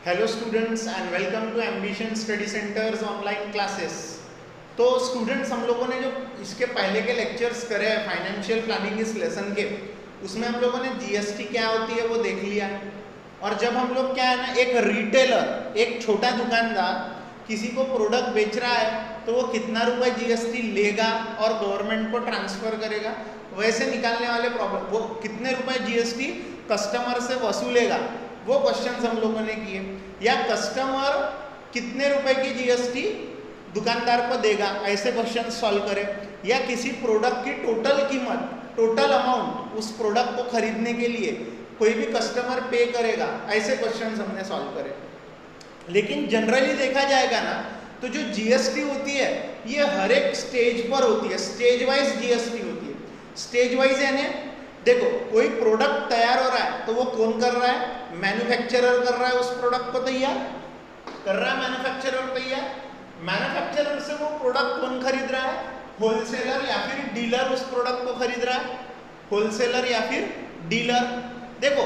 Hello students and welcome to Ambition Study Centres online classes. तो students, हम लोगों ने जो इसके पहले के लेक्चर्स करे हैं फाइनेंशियल प्लानिंग इस लेसन के, उसमें हम लोगों ने जीएसटी क्या होती है वो देख लिया। और जब हम लोग क्या है ना, एक रिटेलर, एक छोटा दुकानदार किसी को प्रोडक्ट बेच रहा है तो वो कितना रुपए जीएसटी लेगा और गवर्नमेंट को ट्रांसफर करेगा, वैसे निकालने वाले प्रॉब्लम, वो कितने रुपए जीएसटी कस्टमर से वसूलेगा, वो क्वेश्चंस हम लोगों ने किए। या कस्टमर कितने रुपए की जीएसटी दुकानदार को देगा, ऐसे क्वेश्चन सॉल्व करें। या किसी प्रोडक्ट की टोटल कीमत, टोटल अमाउंट उस प्रोडक्ट को खरीदने के लिए कोई भी कस्टमर पे करेगा, ऐसे क्वेश्चंस हमने सॉल्व करे। लेकिन जनरली देखा जाएगा ना, तो जो जीएसटी होती है ये हर एक स्टेज पर होती है, स्टेज वाइज जीएसटी होती है। स्टेज वाइज यानी देखो, कोई प्रोडक्ट तैयार हो रहा है तो वो कौन कर रहा है? मैन्युफैक्चरर कर रहा है, उस प्रोडक्ट को तैयार कर रहा है मैन्युफैक्चरर तैयार। मैन्युफैक्चरर से वो प्रोडक्ट कौन खरीद रहा है? होलसेलर या फिर डीलर उस प्रोडक्ट को खरीद रहा है, होलसेलर या फिर डीलर। देखो,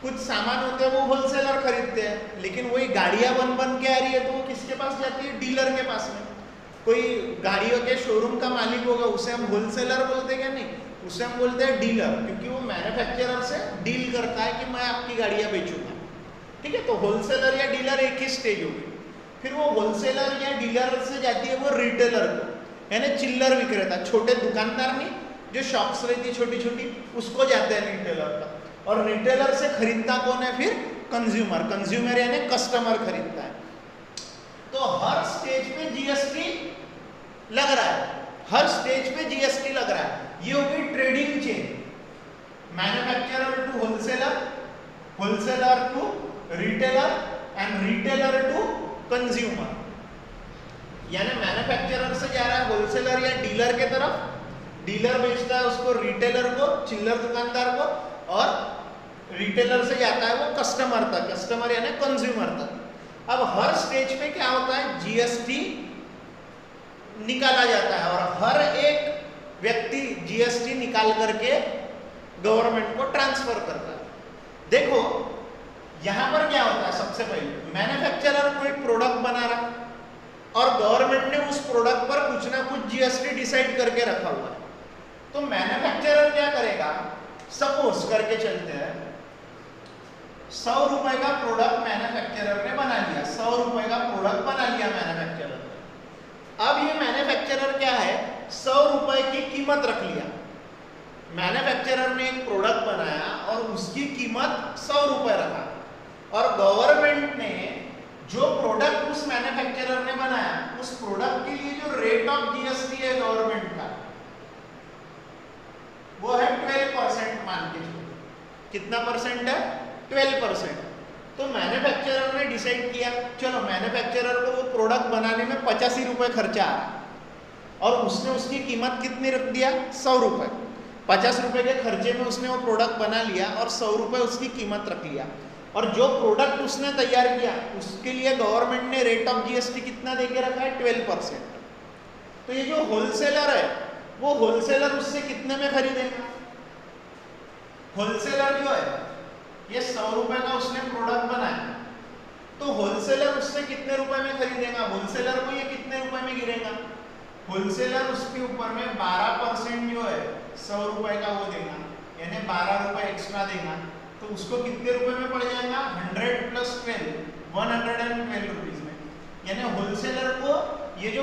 कुछ सामान होते हैं वो होलसेलर खरीदते हैं, लेकिन वही गाड़ियां बन के आ रही है तो वो किसके पास जाती है? डीलर के पास में। कोई गाड़ियों के शोरूम का मालिक होगा, उसे हम होलसेलर बोलते हैं क्या? नहीं, उसे हम बोलते हैं डीलर, क्योंकि वो मैन्युफैक्चरर से डील करता है कि मैं आपकी गाड़ियां बेचूंगा। ठीक है, तो होलसेलर या डीलर एक ही स्टेज होगी। फिर वो होलसेलर या डीलर से जाती है वो रिटेलर को, यानी चिल्लर विक्रेता, छोटे दुकानदार नहीं, जो शॉप्स रहती छोटी छोटी, उसको जाते हैं रिटेलर का। और रिटेलर से खरीदता कौन है? फिर कंज्यूमर। कंज्यूमर यानी कस्टमर खरीदता है। तो हर स्टेज पे जीएसटी लग रहा है, हर स्टेज पे जीएसटी लग रहा है। ये होगी trading chain, manufacturer to wholesaler, wholesaler to retailer and retailer to consumer. यानी मैन्युफैक्चरर से जा रहा है होलसेलर या डीलर के तरफ, डीलर बेचता है उसको रिटेलर को, चिल्लर दुकानदार को, और रिटेलर से जाता है वो कस्टमर तक, कस्टमर यानी कंज्यूमर तक। अब हर स्टेज पे क्या होता है? जीएसटी निकाला जाता है और हर एक व्यक्ति जीएसटी निकाल करके गवर्नमेंट को ट्रांसफर करता है। देखो यहां पर क्या होता है, सबसे पहले मैन्युफैक्चरर कोई प्रोडक्ट बना रहा है और गवर्नमेंट ने उस प्रोडक्ट पर कुछ ना कुछ जीएसटी डिसाइड करके रखा हुआ है। तो मैन्युफैक्चरर क्या करेगा? सपोज करके चलते हैं, 100 रुपए का प्रोडक्ट मैन्युफैक्चरर ने बना लिया, 100 रुपए का प्रोडक्ट बना लिया मैन्युफैक्चरर ने। अब ये मैन्युफैक्चरर क्या है, 100 रुपए की कीमत रख लिया। मैन्युफैक्चरर ने एक प्रोडक्ट बनाया और उसकी कीमत 100 रुपए रखा, और गवर्नमेंट ने जो प्रोडक्ट उस मैन्युफैक्चरर ने बनाया, उस प्रोडक्ट के लिए जो रेट ऑफ जीएसटी है गवर्नमेंट का, वो है 12% मान के चलो। कितना परसेंट है? 12%। तो मैन्युफैक्चरर ने डिसाइड किया, चलो मैन्युफैक्चरर को वो प्रोडक्ट बनाने में 85 रुपए खर्चा आ रहा, और उसने उसकी कीमत कितनी रख दिया? 100 रुपए। 50 रुपए के खर्चे में उसने वो प्रोडक्ट बना लिया और 100 रुपए उसकी कीमत रख लिया। और जो प्रोडक्ट उसने तैयार किया उसके लिए गवर्नमेंट ने रेट ऑफ जीएसटी कितना देके रखा है? 12%। तो ये जो होलसेलर है, वो होलसेलर उससे कितने में खरीदेगा? होलसेलर जो है, ये 100 रुपए का उसने प्रोडक्ट बनाया, तो होलसेलर उससे कितने रुपए में खरीदेगा? होलसेलर को ये कितने रुपए में गिरेगा? होलसेलर उसके ऊपर में 12% जो है 100 रुपए का वो देगा, यानी 12 रुपए एक्स्ट्रा देगा। तो उसको कितने रुपए में पड़ जाएगा? 100 प्लस 12, 112 रुपीज में। यानी होलसेलर को ये जो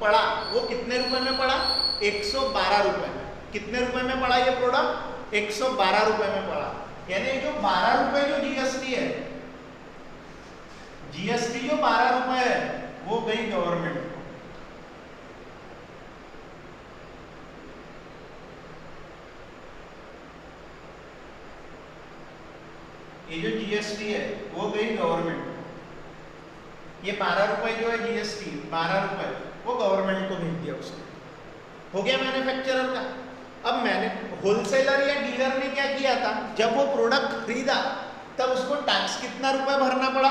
पड़ा वो कितने रुपए में पड़ा? 112 रुपए में। कितने रुपए में पड़ा ये प्रोडक्ट? 112 रुपए में पड़ा। यानी जो 12 रुपए जो जीएसटी है, जीएसटी जो 12 रुपए है वो गई गवर्नमेंट को। ये जो जीएसटी है वो गई गवर्नमेंट को। ये 12 रुपए जो है जीएसटी, 12 रुपए वो गवर्नमेंट को भेज दिया उसने। हो गया मैन्युफैक्चरर का। अब मैंने होलसेलर या डीलर ने क्या किया था, जब वो प्रोडक्ट खरीदा तब उसको टैक्स कितना रुपए भरना पड़ा?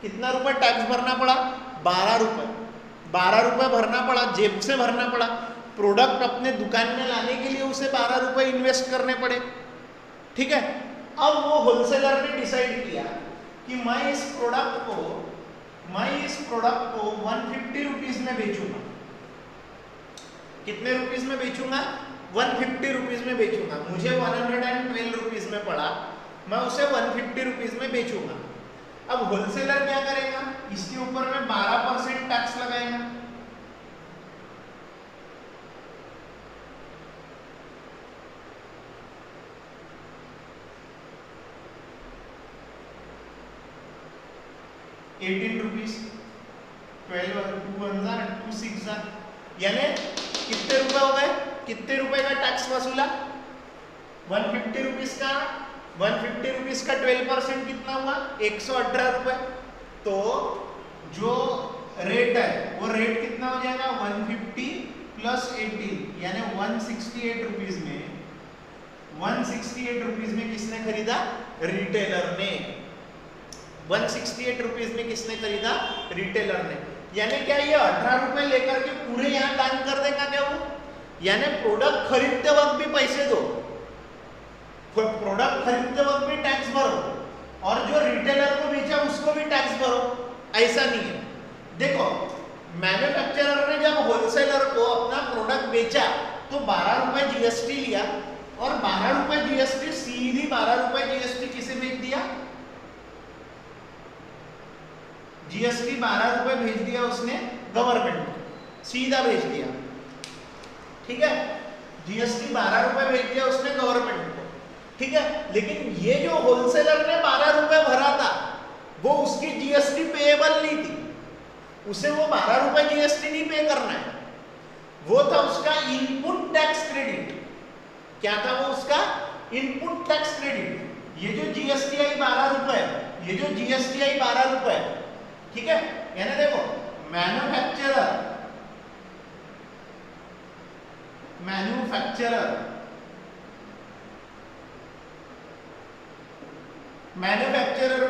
कितना रुपए टैक्स भरना पड़ा? 12 रुपए। 12 रुपए भरना पड़ा, जेब से भरना पड़ा। प्रोडक्ट अपने दुकान में लाने के लिए उसे 12 रुपए इन्वेस्ट करने पड़े। ठीक है, अब वो होलसेलर ने डिसाइड किया कि मैं इस प्रोडक्ट को 150 रुपीज में बेचूंगा। कितने रुपीज में बेचूंगा? 150 रुपीज में बेचूंगा। मुझे 112 रुपीज में पड़ा, मैं उसे 150 रुपीज में बेचूंगा। अब होलसेलर क्या करेगा? इसके ऊपर में 12% टैक्स लगाएगा। ₹18, 12 2 6 यानी कितने रुपए हो गए? कितने रुपए का टैक्स वसूला? 150 रुपीज का 12% कितना हुआ? 118 रुपए। तो जो रेट है वो रेट कितना हो जाएगा? 150 प्लस 18 यानी 168 रुपीज में 168 रुपीज में किसने खरीदा? रिटेलर ने। 168 रुपीज में किसने खरीदा? रिटेलर ने। यानी क्या ये 18 रुपए लेकर के पूरे यहाँ दान कर देगा क्या वो? यानी प्रोडक्ट खरीदते वक्त भी पैसे दो, प्रोडक्ट खरीदते वक्त भी टैक्स भरो, और जो रिटेलर को बेचा उसको भी टैक्स भरो, ऐसा नहीं है। देखो, मैन्युफैक्चरर ने जब होलसेलर को अपना प्रोडक्ट बेचा तो 12 रुपए जीएसटी लिया, और 12 रुपए जीएसटी सीधी 12 रुपए जीएसटी किसे भेज दिया? जीएसटी 12 रुपए भेज दिया उसने गवर्नमेंट को, सीधा भेज दिया। ठीक है, जीएसटी 12 रुपए भेज दिया उसने गवर्नमेंट को। ठीक है, लेकिन ये जो होलसेलर ने 12 रुपए भरा था वो उसकी जीएसटी पेएबल नहीं थी, उसे वो 12 रुपए जीएसटी नहीं पे करना है, वो था उसका इनपुट टैक्स क्रेडिट। क्या था वो? उसका इनपुट टैक्स क्रेडिट। ये जो जीएसटी आई 12 रुपए, ये जो जीएसटी आई 12 रुपए, ठीक है, यानी देखो मैन्युफैक्चरर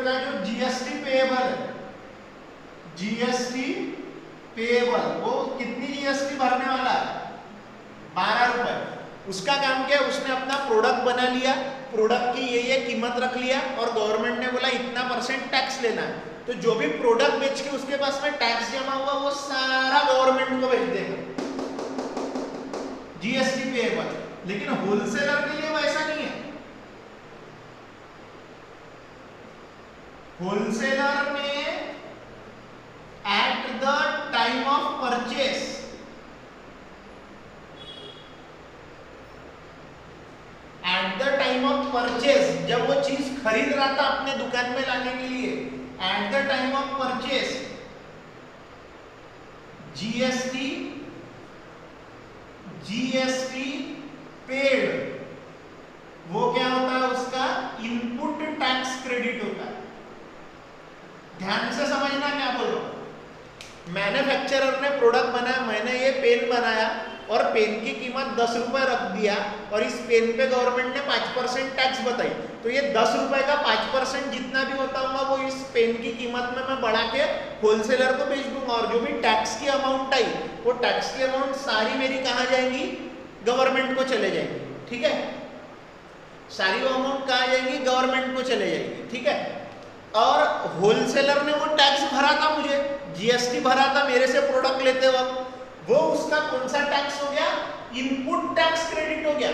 का जो जीएसटी पेएबल है, जीएसटी पेएबल, वो कितनी जीएसटी भरने वाला है? 12 रुपए। उसका काम क्या है? उसने अपना प्रोडक्ट बना लिया, प्रोडक्ट की ये कीमत रख लिया, और गवर्नमेंट ने बोला इतना % टैक्स लेना है, तो जो भी प्रोडक्ट बेच के उसके पास में टैक्स जमा हुआ वो सारा गवर्नमेंट को भेज देगा, जीएसटी पेएबल। लेकिन होलसेलर के लिए वैसा नहीं है। होलसेलर ने eight the time of purchase, जब वो चीज खरीद रहा था अपने दुकान में लाने के लिए, eight the time of purchase GST paid, वो क्या होता है? उसका इनपुट टैक्स क्रेडिट होता है। ध्यान से समझना क्या बोल रहा हूं। मैन्युफैक्चरर ने प्रोडक्ट बनाया, मैंने ये पेन बनाया और पेन की कीमत 10 रुपए रख दिया, और इस पेन पे गवर्नमेंट ने 5% टैक्स बताई, तो ये 10 रुपए का 5% जितना भी होता होगा वो इस पेन की कीमत में मैं बढ़ा के होलसेलर को बेच दूंगा, और जो भी टैक्स की अमाउंट आई वो टैक्स की अमाउंट सारी मेरी कहाँ जाएंगी? गवर्नमेंट को चले जाएंगी। ठीक है, सारी वो अमाउंट कहाँ जाएंगी? गवर्नमेंट को चले जाएंगी। ठीक है, और होलसेलर ने वो टैक्स भरा था, मुझे जीएसटी भरा था मेरे से प्रोडक्ट लेते वक्त, वो उसका कौन सा टैक्स हो गया? इनपुट टैक्स क्रेडिट हो गया।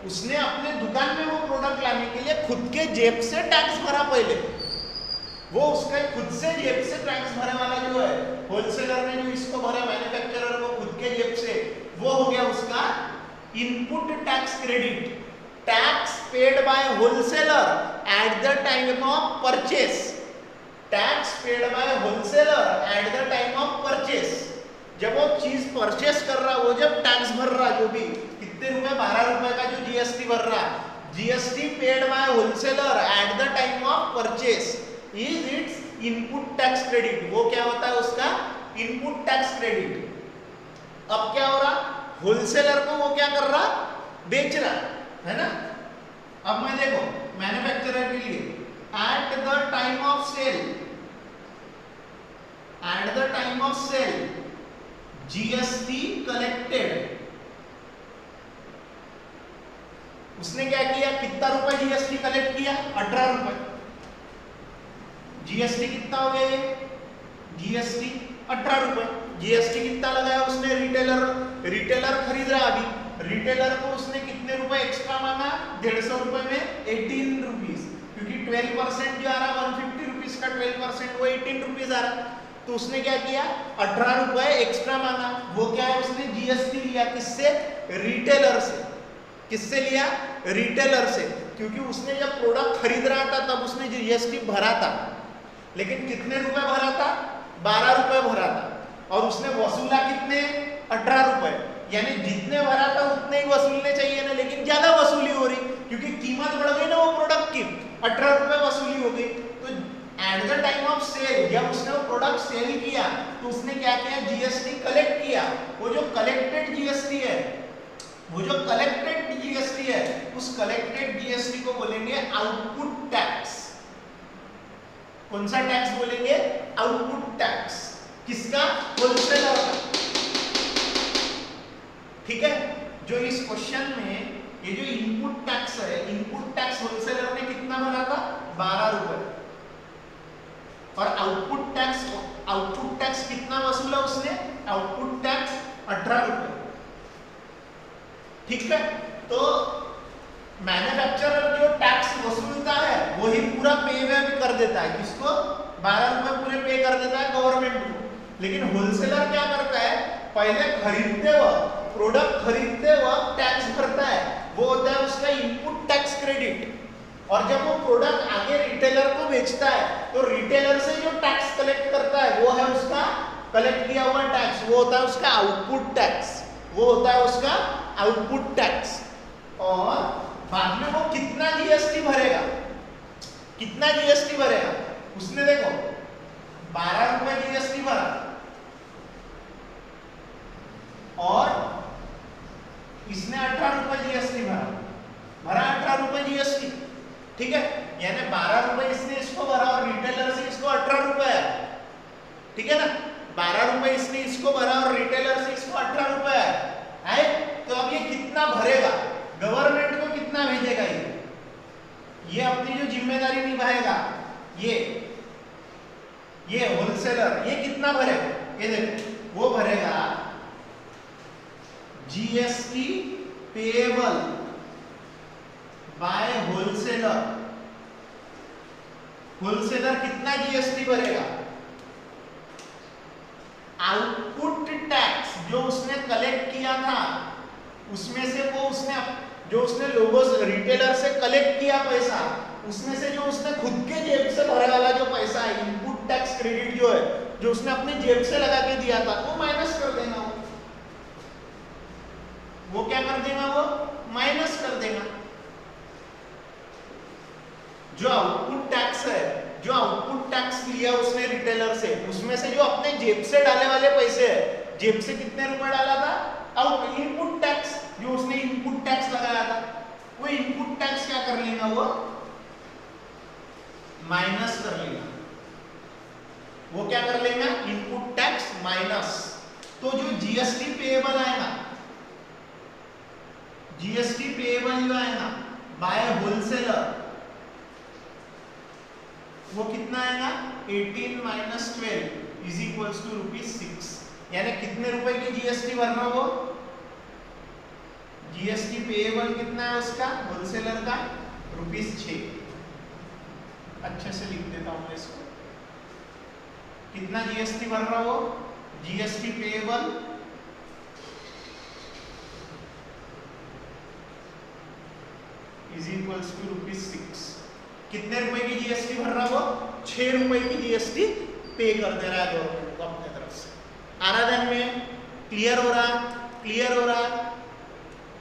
उसने अपने दुकान में वो प्रोडक्ट लाने के लिए खुद के जेब से टैक्स भरा पहले, वो उसका खुद से जेब से टैक्स भरने वाला जो है, होलसेलर ने जो इसको भरा मैन्युफैक्चरर को खुद के जेब से, वो हो गया उसका input tax credit. Tax paid by wholesaler eight the time of purchase, tax paid by wholesaler eight the time of purchase. जब वो चीज परचेस कर रहा, वो जब टैक्स भर रहा, जो भी कितने रुपए? 12 रुपए का जो जीएसटी भर रहा, GST paid by wholesaler eight the time of purchase is it's input tax credit. वो क्या होता है? उसका इनपुट टैक्स क्रेडिट। अब क्या हो रहा? होलसेलर को वो क्या कर रहा? बेच रहा है ना। अब मैं देखो मैन्युफैक्चरर के लिए eight the time of sale GST collected, उसने क्या किया? कितना रुपए जीएसटी कलेक्ट किया? 18 रुपए। जीएसटी कितना हो गया ये, जीएसटी 18 रुपए। जीएसटी कितना लगाया उसने, रिटेलर खरीद रहा अभी, रिटेलर को उसने कितने रुपए एक्स्ट्रा मांगा, 150 रुपए में 18 रुपीज, क्योंकि 12% जो आ रहा 150 रुपीज का 12% वो 18 रुपीज आ रहा, तो उसने क्या किया 18 रुपए एक्स्ट्रा मांगा। वो क्या है, उसने जीएसटी लिया, किससे, रिटेलर से। किससे लिया, रिटेलर से, क्योंकि उसने जब प्रोडक्ट खरीद रहा था तब उसने जीएसटी भरा था, लेकिन कितने रुपए भरा था, 12 रुपए भरा था, और उसने वसूला कितने, 18 रुपए। यानी जितने भरा था उतने ही वसूलने चाहिए ना, लेकिन ज्यादा वसूली हो रही, क्योंकि कीमत बढ़ गई ना वो प्रोडक्ट की, 18 रुपए वसूली हो गई। तो at the time of sale, जब उसने वो प्रोडक्ट सेल किया तो उसने क्या किया, जीएसटी कलेक्ट किया। वो जो कलेक्टेड जीएसटी है, वो जो कलेक्टेड जीएसटी है, उस कलेक्टेड जीएसटी को बोलेंगे आउटपुट टैक्स। कौन सा टैक्स बोलेंगे, आउटपुट टैक्स। किसका, होलसेलर का। ठीक है, जो इस क्वेश्चन में ये जो इनपुट टैक्स है, इनपुट टैक्स होलसेलर ने कितना भरा था, 12 रुपए, और आउटपुट टैक्स कितना वसूला उसने, आउटपुट टैक्स 18 रुपए। ठीक है, तो मैन्युफैक्चरर जो टैक्स वसूलता है वही पूरा पे कर देता है, किसको, 12 रुपए पूरे पे कर देता है गवर्नमेंट को। लेकिन होलसेलर क्या करता है, पहले खरीदते वक्त, प्रोडक्ट खरीदते वक्त टैक्स भरता है, वो होता है उसका इनपुट टैक्स क्रेडिट। और जब वो प्रोडक्ट आगे रिटेलर को बेचता है तो रिटेलर से जो टैक्स कलेक्ट करता है वो है उसका कलेक्ट किया हुआ टैक्स, वो होता है उसका आउटपुट टैक्स, वो होता है उसका आउटपुट टैक्स। और बाद में वो कितना जीएसटी भरेगा, कितना जीएसटी भरेगा, उसने देखो 12 रुपए जीएसटी भरा और इसने 18 रुपए जीएसटी भरा 18 रुपए जीएसटी। ठीक है, यानी 12 रुपए इसने इसको भरा और रिटेलर से इसको 18 रुपए है। ठीक है ना, 12 रुपए इसने इसको भरा और रिटेलर से इसको 18 रुपए है। तो अब ये कितना भरेगा, गवर्नमेंट को कितना भेजेगा, ये अपनी जो जिम्मेदारी निभाएगा, ये होलसेलर ये कितना भरेगा, ये देखो वो भरेगा GST payable by wholesaler. Wholesaler कितना जीएसटी भरेगा, आउटपुट टैक्स जो उसने कलेक्ट किया था उसमें से वो उसने लोगों से, रिटेलर से कलेक्ट किया पैसा, उसमें से जो उसने खुद के जेब से भरा वाला जो पैसा है, इनपुट टैक्स क्रेडिट जो है, जो उसने अपनी जेब से लगा के दिया था, वो माइनस कर देगा। वो क्या कर देगा, वो माइनस कर देगा। जो आउटपुट टैक्स है, जो आउटपुट टैक्स लिया उसने रिटेलर से, उसमें से जो अपने जेब से डाले वाले पैसे है, जेब से कितने रुपए डाला था, इनपुट टैक्स जो उसने इनपुट टैक्स लगाया था, वो इनपुट टैक्स क्या कर लेगा, वो माइनस कर लेगा। वो क्या कर लेगा, इनपुट टैक्स माइनस। तो जो जीएसटी पेएबल आएगा, जीएसटी पेएबल जो आएगा बाय होलसेलर, वो कितना आएगा, 18 माइनस 12 इज इक्वल्स टू ₹6। यानी कितने रुपए की जीएसटी भरना, वो जीएसटी पेएबल कितना है उसका, होलसेलर का ₹6। अच्छे से लिख देता हूं मैं इसको, कितना जीएसटी भर रहा, वो GST payable is equals to ₹6। कितने रुपए की जीएसटी भर रहा, वो 6 रुपए की जीएसटी पे कर दे रहा है गवर्नमेंट को अपने तरफ से। आराधन में क्लियर हो रहा, क्लियर हो रहा।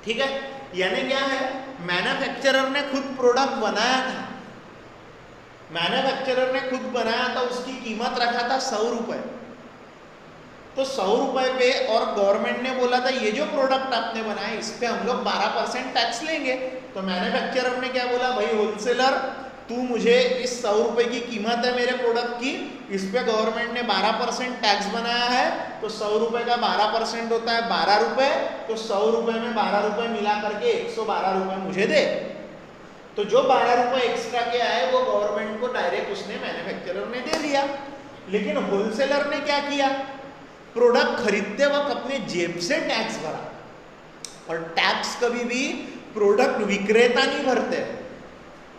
ठीक है, यानी क्या है, मैन्युफैक्चरर ने खुद प्रोडक्ट बनाया था, मैन्युफैक्चरर ने खुद बनाया था, उसकी कीमत रखा था 100 रुपए, तो 100 रुपए पे, और गवर्नमेंट ने बोला था ये जो प्रोडक्ट आपने बनाया इस पे हम लोग 12% टैक्स लेंगे। तो मैन्युफैक्चरर ने क्या बोला, भाई होलसेलर तू मुझे इस 100 रुपए की कीमत है मेरे प्रोडक्ट की, इस पे गवर्नमेंट ने 12% टैक्स बनाया है, तो 100 रुपए का 12% होता है 12 रुपए, तो 100 रुपए में 12 रुपए मिला करके 112 रुपए मुझे दे। तो जो 12 रुपए एक्स्ट्रा के आए वो गवर्नमेंट को डायरेक्ट उसने मैन्युफैक्चरर ने दिया। लेकिन होलसेलर ने क्या किया, प्रोडक्ट खरीदते वक्त अपने जेब से टैक्स भरा। और टैक्स कभी भी प्रोडक्ट विक्रेता नहीं भरते,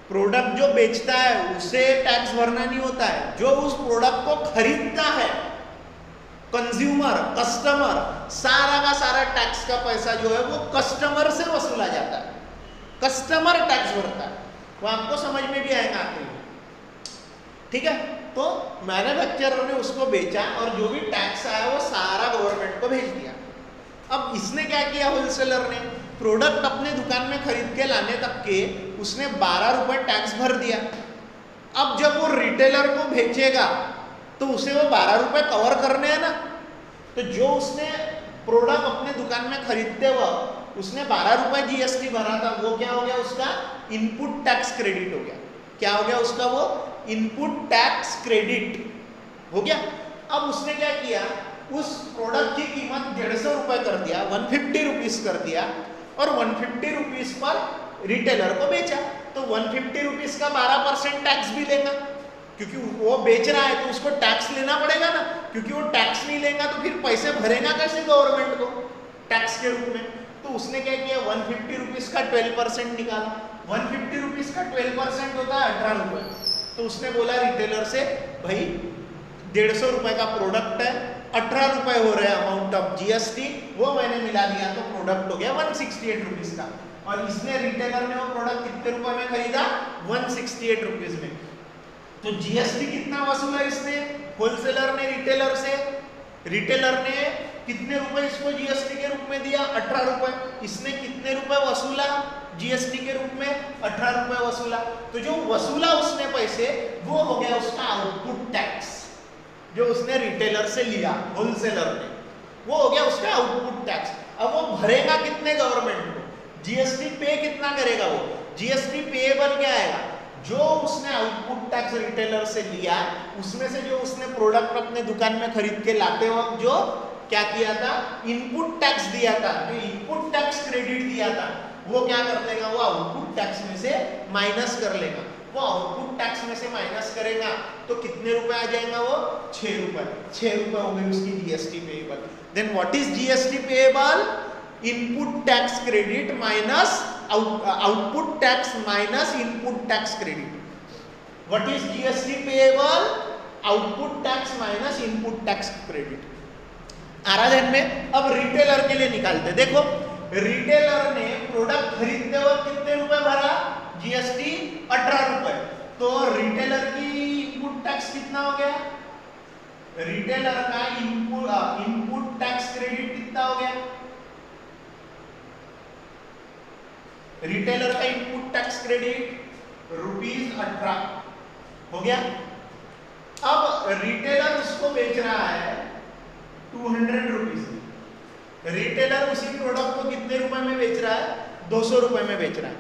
प्रोडक्ट जो बेचता है उसे टैक्स भरना नहीं होता है, जो उस प्रोडक्ट को खरीदता है कंज्यूमर, कस्टमर, सारा का सारा टैक्स का पैसा जो है वो कस्टमर से वसूला जाता है, कस्टमर टैक्स भरता है। वो आपको समझ में भी आएगा आखिर में, ठीक है। तो मैन्युफैक्चरर ने उसको बेचा और जो भी टैक्स आया वो सारा गवर्नमेंट को भेज दिया। अब इसने क्या किया, होलसेलर ने प्रोडक्ट अपने दुकान में खरीद के लाने तक के उसने 12 रुपए टैक्स भर दिया। अब जब वो रिटेलर को बेचेगा तो उसे वो 12 रुपए कवर करने हैं ना, तो जो उसने प्रोडक्ट अपने दुकान में खरीदते वक्त उसने 12 रुपए जीएसटी भरा था, वो क्या हो गया, उसका इनपुट टैक्स क्रेडिट हो गया। क्या हो गया उसका, वो इनपुट टैक्स क्रेडिट हो गया। अब उसने क्या किया, उस प्रोडक्ट की कीमत 150 रुपए कर दिया, 150 रुपीज कर दिया, और 150 रुपीज पर रिटेलर को बेचा। तो 150 रुपीज का 12% टैक्स भी लेगा, क्योंकि वो बेच रहा है तो उसको टैक्स लेना पड़ेगा ना, क्योंकि वो टैक्स नहीं लेगा तो फिर पैसे भरेगा कैसे गवर्नमेंट को टैक्स के रूप में। तो उसने क्या किया, 150 रुपीज का 12% निकाला। 150 रुपीज का 12% होता है 18 रुपए। तो उसने बोला रिटेलर से, भाई 150 रुपए का प्रोडक्ट है, 18 रुपए हो रहे हैं अमाउंट ऑफ जीएसटी, वो मैंने मिला दिया तो प्रोडक्ट हो गया 168 रुपीज का। और इसने रिटेलर ने वो प्रोडक्ट कितने रुपए में खरीदा, 168 रुपीज में। तो जीएसटी कितना वसूला इसने, होलसेलर ने रिटेलर से, रिटेलर ने कितने रुपए इसको जीएसटी के रूप में दिया, 18 रुपए। इसने कितने रुपए वसूला जीएसटी के रूप में, 18 रुपए वसूला। तो जो वसूला उसने पैसे, वो हो गया उसका आउटपुट टैक्स, जो उसने रिटेलर से लिया होलसेलर ने, वो हो गया उसका आउटपुट टैक्स। अब वो भरेगा कितने गवर्नमेंट को, जीएसटी पे कितना करेगा, वो जीएसटी पेएबल क्या आएगा, जो उसने आउटपुट टैक्स रिटेलर से लिया, उसमें से जो उसने प्रोडक्ट अपने दुकान में खरीद के लाते वक्त जो क्या किया था, इनपुट टैक्स दिया था, जो इनपुट टैक्स क्रेडिट दिया था, वो क्या कर लेगा, वो आउटपुट टैक्स में से माइनस कर लेगा। वो आउटपुट टैक्स में से माइनस करेगा तो कितने रुपए आ जाएगा, वो 6 रुपए। 6 रुपए हो गई उसकी GST payable. Then what is GST payable, input tax credit minus output tax minus input tax credit. What is GST payable, output tax minus input tax credit. आ रहा ध्यान में। अब रिटेलर के लिए निकालते, देखो रिटेलर ने प्रोडक्ट खरीदते वक्त कितने रुपए भरा, जीएसटी 18 रुपए। तो रिटेलर की इनपुट टैक्स कितना हो गया, रिटेलर का इनपुट टैक्स क्रेडिट कितना हो गया, रिटेलर का इनपुट टैक्स क्रेडिट ₹18 हो गया। अब रिटेलर उसको बेच रहा है 200 रुपीज में, रिटेलर उसी प्रोडक्ट को कितने रुपए में बेच रहा है, 200 रुपए में बेच रहा है।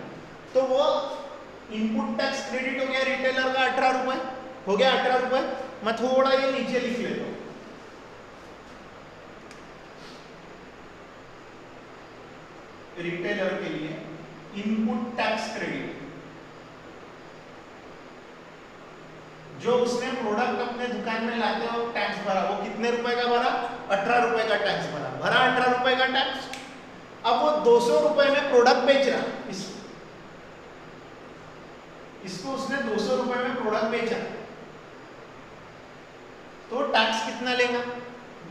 तो वो इनपुट टैक्स क्रेडिट हो गया रिटेलर का 18 रुपए, हो गया 18 रुपए। मैं थोड़ा ये नीचे लिख लेता हूं, रिटेलर के लिए इनपुट टैक्स क्रेडिट, जो उसने प्रोडक्ट अपने दुकान में लाते हो टैक्स भरा, वो कितने रुपए का भरा, 18 रुपए का टैक्स भरा 18 रुपए का टैक्स। अब वो 200 रुपए में प्रोडक्ट बेच रहा, इसको उसने 200 रुपए में प्रोडक्ट बेचा, तो टैक्स कितना लेगा,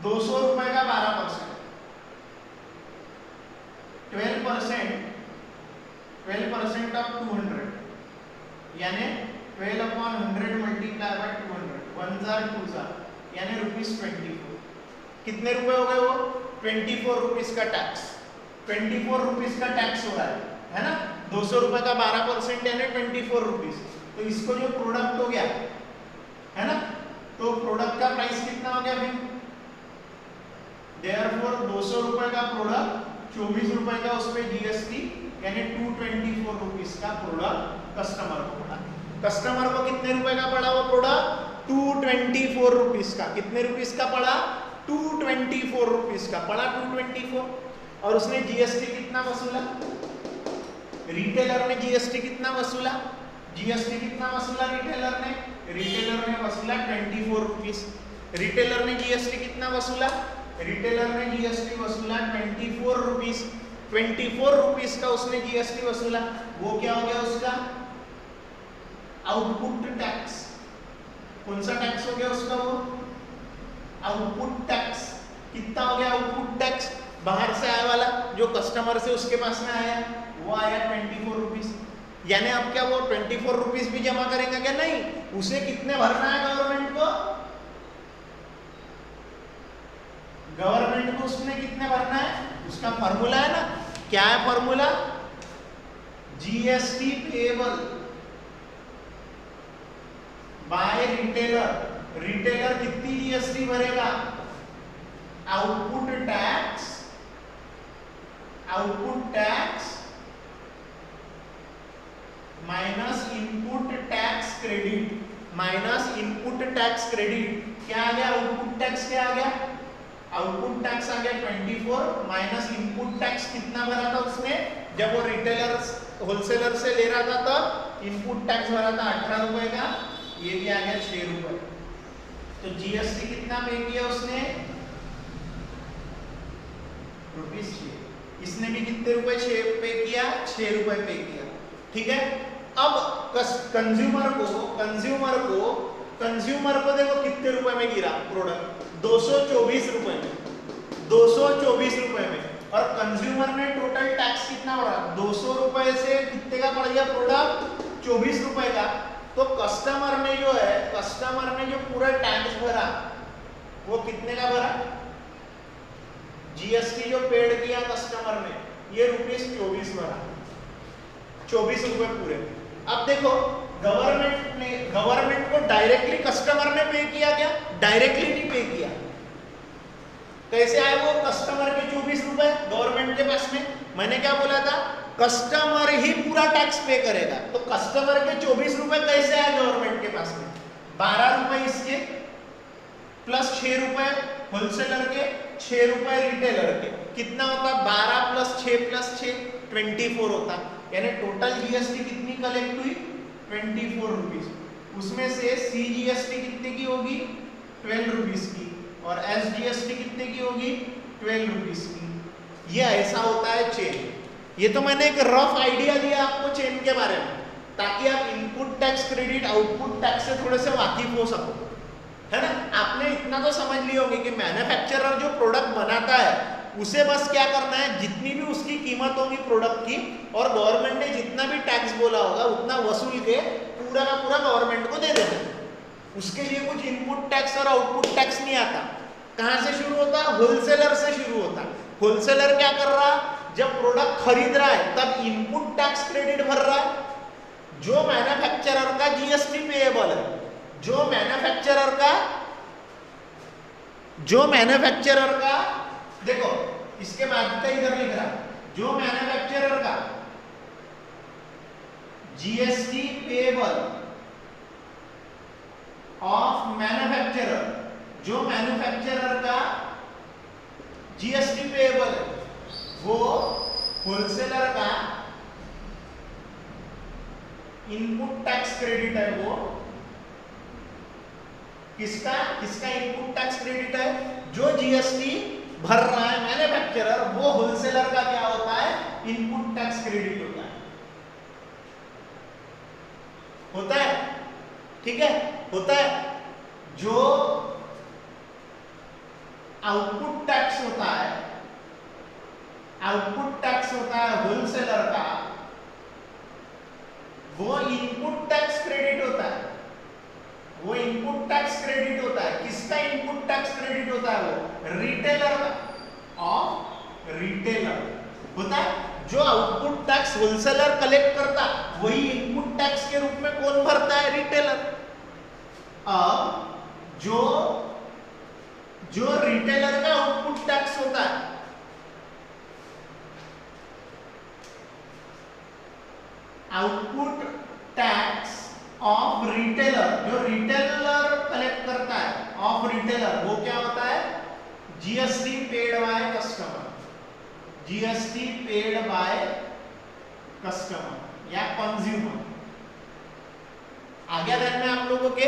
200 रुपए का 12%, 12% ऑफ 200, यानी 12/100 मल्टीप्लाई बाय 200, 1,000 यानी ₹24। कितने रुपए हो गए वो, 24 रुपीज का टैक्स, 24 रुपीज का टैक्स हो रहा है ना। 200 रुपए का 12% यानी 24 रुपीज। तो इसको जो प्रोडक्ट हो गया है ना, तो प्रोडक्ट का प्राइस कितना हो गया फिर, देयरफॉर 200 रुपए का प्रोडक्ट, 24 रुपए का उस पे जीएसटी, यानी 224 रुपीज का प्रोडक्ट कस्टमर को पड़ा। कस्टमर को कितने रुपए का पड़ा वो प्रोडक्ट, 224 रुपीज का। कितने रुपीज का पड़ा, 224 रुपीज का पड़ा, 224। और उसने जीएसटी कितना वसूला, रिटेलर ने जीएसटी कितना वसूला, जीएसटी कितना वसूला रिटेलर ने? रिटेलर ने वसूला 24 रुपीस। रिटेलर ने जीएसटी कितना वसूला? रिटेलर ने जीएसटी वसूला 24 रुपीस। 24 रुपीस का उसने जीएसटी वसूला। वो क्या हो गया उसका? Output tax. कौन सा टैक्स हो गया उसका? वो आउटपुट टैक्स। कितना हो गया आउटपुट टैक्स? बाहर से आया वाला जो कस्टमर से उसके पास में आया वो आया 24 रुपीस। यानी अब क्या वो 24 रुपीस भी जमा करेगा क्या? नहीं, उसे कितने भरना है गवर्नमेंट को? गवर्नमेंट को उसने कितने भरना है? उसका फॉर्मूला है ना, क्या है formula? GST payable by retailer. Retailer कितनी जीएसटी भरेगा? Output tax, output tax minus input tax credit, minus input tax credit. क्या आ गया? आउटपुट टैक्स क्या आ गया? आउटपुट टैक्स आ गया 24 माइनस इनपुट टैक्स कितना भरा था उसने? जब वो रिटेलर होलसेलर से ले रहा था तब इनपुट टैक्स भरा था 18 रुपए का, ये भी आ गया 6 रुपए। तो जीएसटी कितना पे किया उसने? ₹6। इसने भी कितने रुपए पे किया? 6 रुपए पे किया। ठीक है, अब कंज्यूमर को देखो कितने रुपए में गिरा प्रोडक्ट? 224 रुपए में, 224 रुपए में। और कंज्यूमर में टोटल टैक्स कितना बढ़ा? 200 रुपए से कितने का पड़ गया प्रोडक्ट? 24 रुपए का। तो कस्टमर ने जो है, कस्टमर ने जो पूरा टैक्स भरा वो कितने का भरा? जीएसटी जो पेड किया कस्टमर ने, ये ₹24 भरा, 24 रुपए पूरे। अब देखो गवर्नमेंट को डायरेक्टली कस्टमर ने पे किया क्या? डायरेक्टली नहीं पे किया। कैसे आए वो कस्टमर के 24 रुपए गवर्नमेंट के पास में? मैंने क्या बोला था? कस्टमर ही पूरा टैक्स पे करेगा। तो कस्टमर के 24 रुपए कैसे आए गवर्नमेंट के पास में? 12 रुपए इसके प्लस 6 रुपए होलसेलर के, 6 रुपए रिटेलर के। कितना होता? 12 प्लस 6 24 होता। यानी टोटल जीएसटी कितनी कलेक्ट हुई? 24 रुपीस। उसमें से सीजीएसटी कितने की होगी? 12 रुपीस की। और एसजीएसटी कितने की होगी? 12 रुपीस की। ये ऐसा होता है चेन। ये तो मैंने एक रफ आइडिया दिया आपको चेन के बारे में, ताकि आप input tax credit output tax से थोड़े से वाकिफ हो सको, है ना। आपने इतना तो समझ लिया होगा कि मैन्युफैक्चरर जो प्रोडक्ट बनाता है उसे बस क्या करना है, जितनी भी उसकी कीमत होगी प्रोडक्ट की, और गवर्नमेंट ने जितना भी टैक्स बोला होगा उतना वसूल के पूरा का पूरा गवर्नमेंट को दे देना। उसके लिए कुछ इनपुट टैक्स और आउटपुट टैक्स नहीं आता। कहां से शुरू होता? होलसेलर से शुरू होता। होलसेलर क्या कर रहा? जब प्रोडक्ट खरीद रहा है तब इनपुट टैक्स क्रेडिट भर रहा है, जो मैन्युफैक्चरर का जीएसटी पेएबल है। जो मैन्युफैक्चरर का देखो, इसके बाद का इधर लिख रहा, जो मैन्युफैक्चरर का जीएसटी पेएबल ऑफ मैन्युफैक्चरर, जो मैन्युफैक्चरर का जीएसटी पेएबल है वो होलसेलर का इनपुट टैक्स क्रेडिट है। वो किसका इनपुट टैक्स क्रेडिट है? जो जीएसटी भर रहा है मैन्युफैक्चरर, वो होलसेलर का क्या होता है? इनपुट टैक्स क्रेडिट होता है। ठीक है, होता है। जो आउटपुट टैक्स होता है, होलसेलर का, वो इनपुट टैक्स क्रेडिट होता है। वो इनपुट टैक्स क्रेडिट होता है। किसका इनपुट टैक्स क्रेडिट होता है? वो रिटेलर का, ऑफ रिटेलर होता है। जो आउटपुट टैक्स होलसेलर कलेक्ट करता वही इनपुट टैक्स के रूप में कौन भरता है? रिटेलर। अब जो रिटेलर का आउटपुट टैक्स होता है, आउटपुट टैक्स ऑफ रिटेलर, जो रिटेलर कलेक्ट करता है ऑफ रिटेलर, वो क्या होता है? GST paid by customer, GST paid by customer या कंज्यूमर। आ गया ध्यान में आप लोगों के?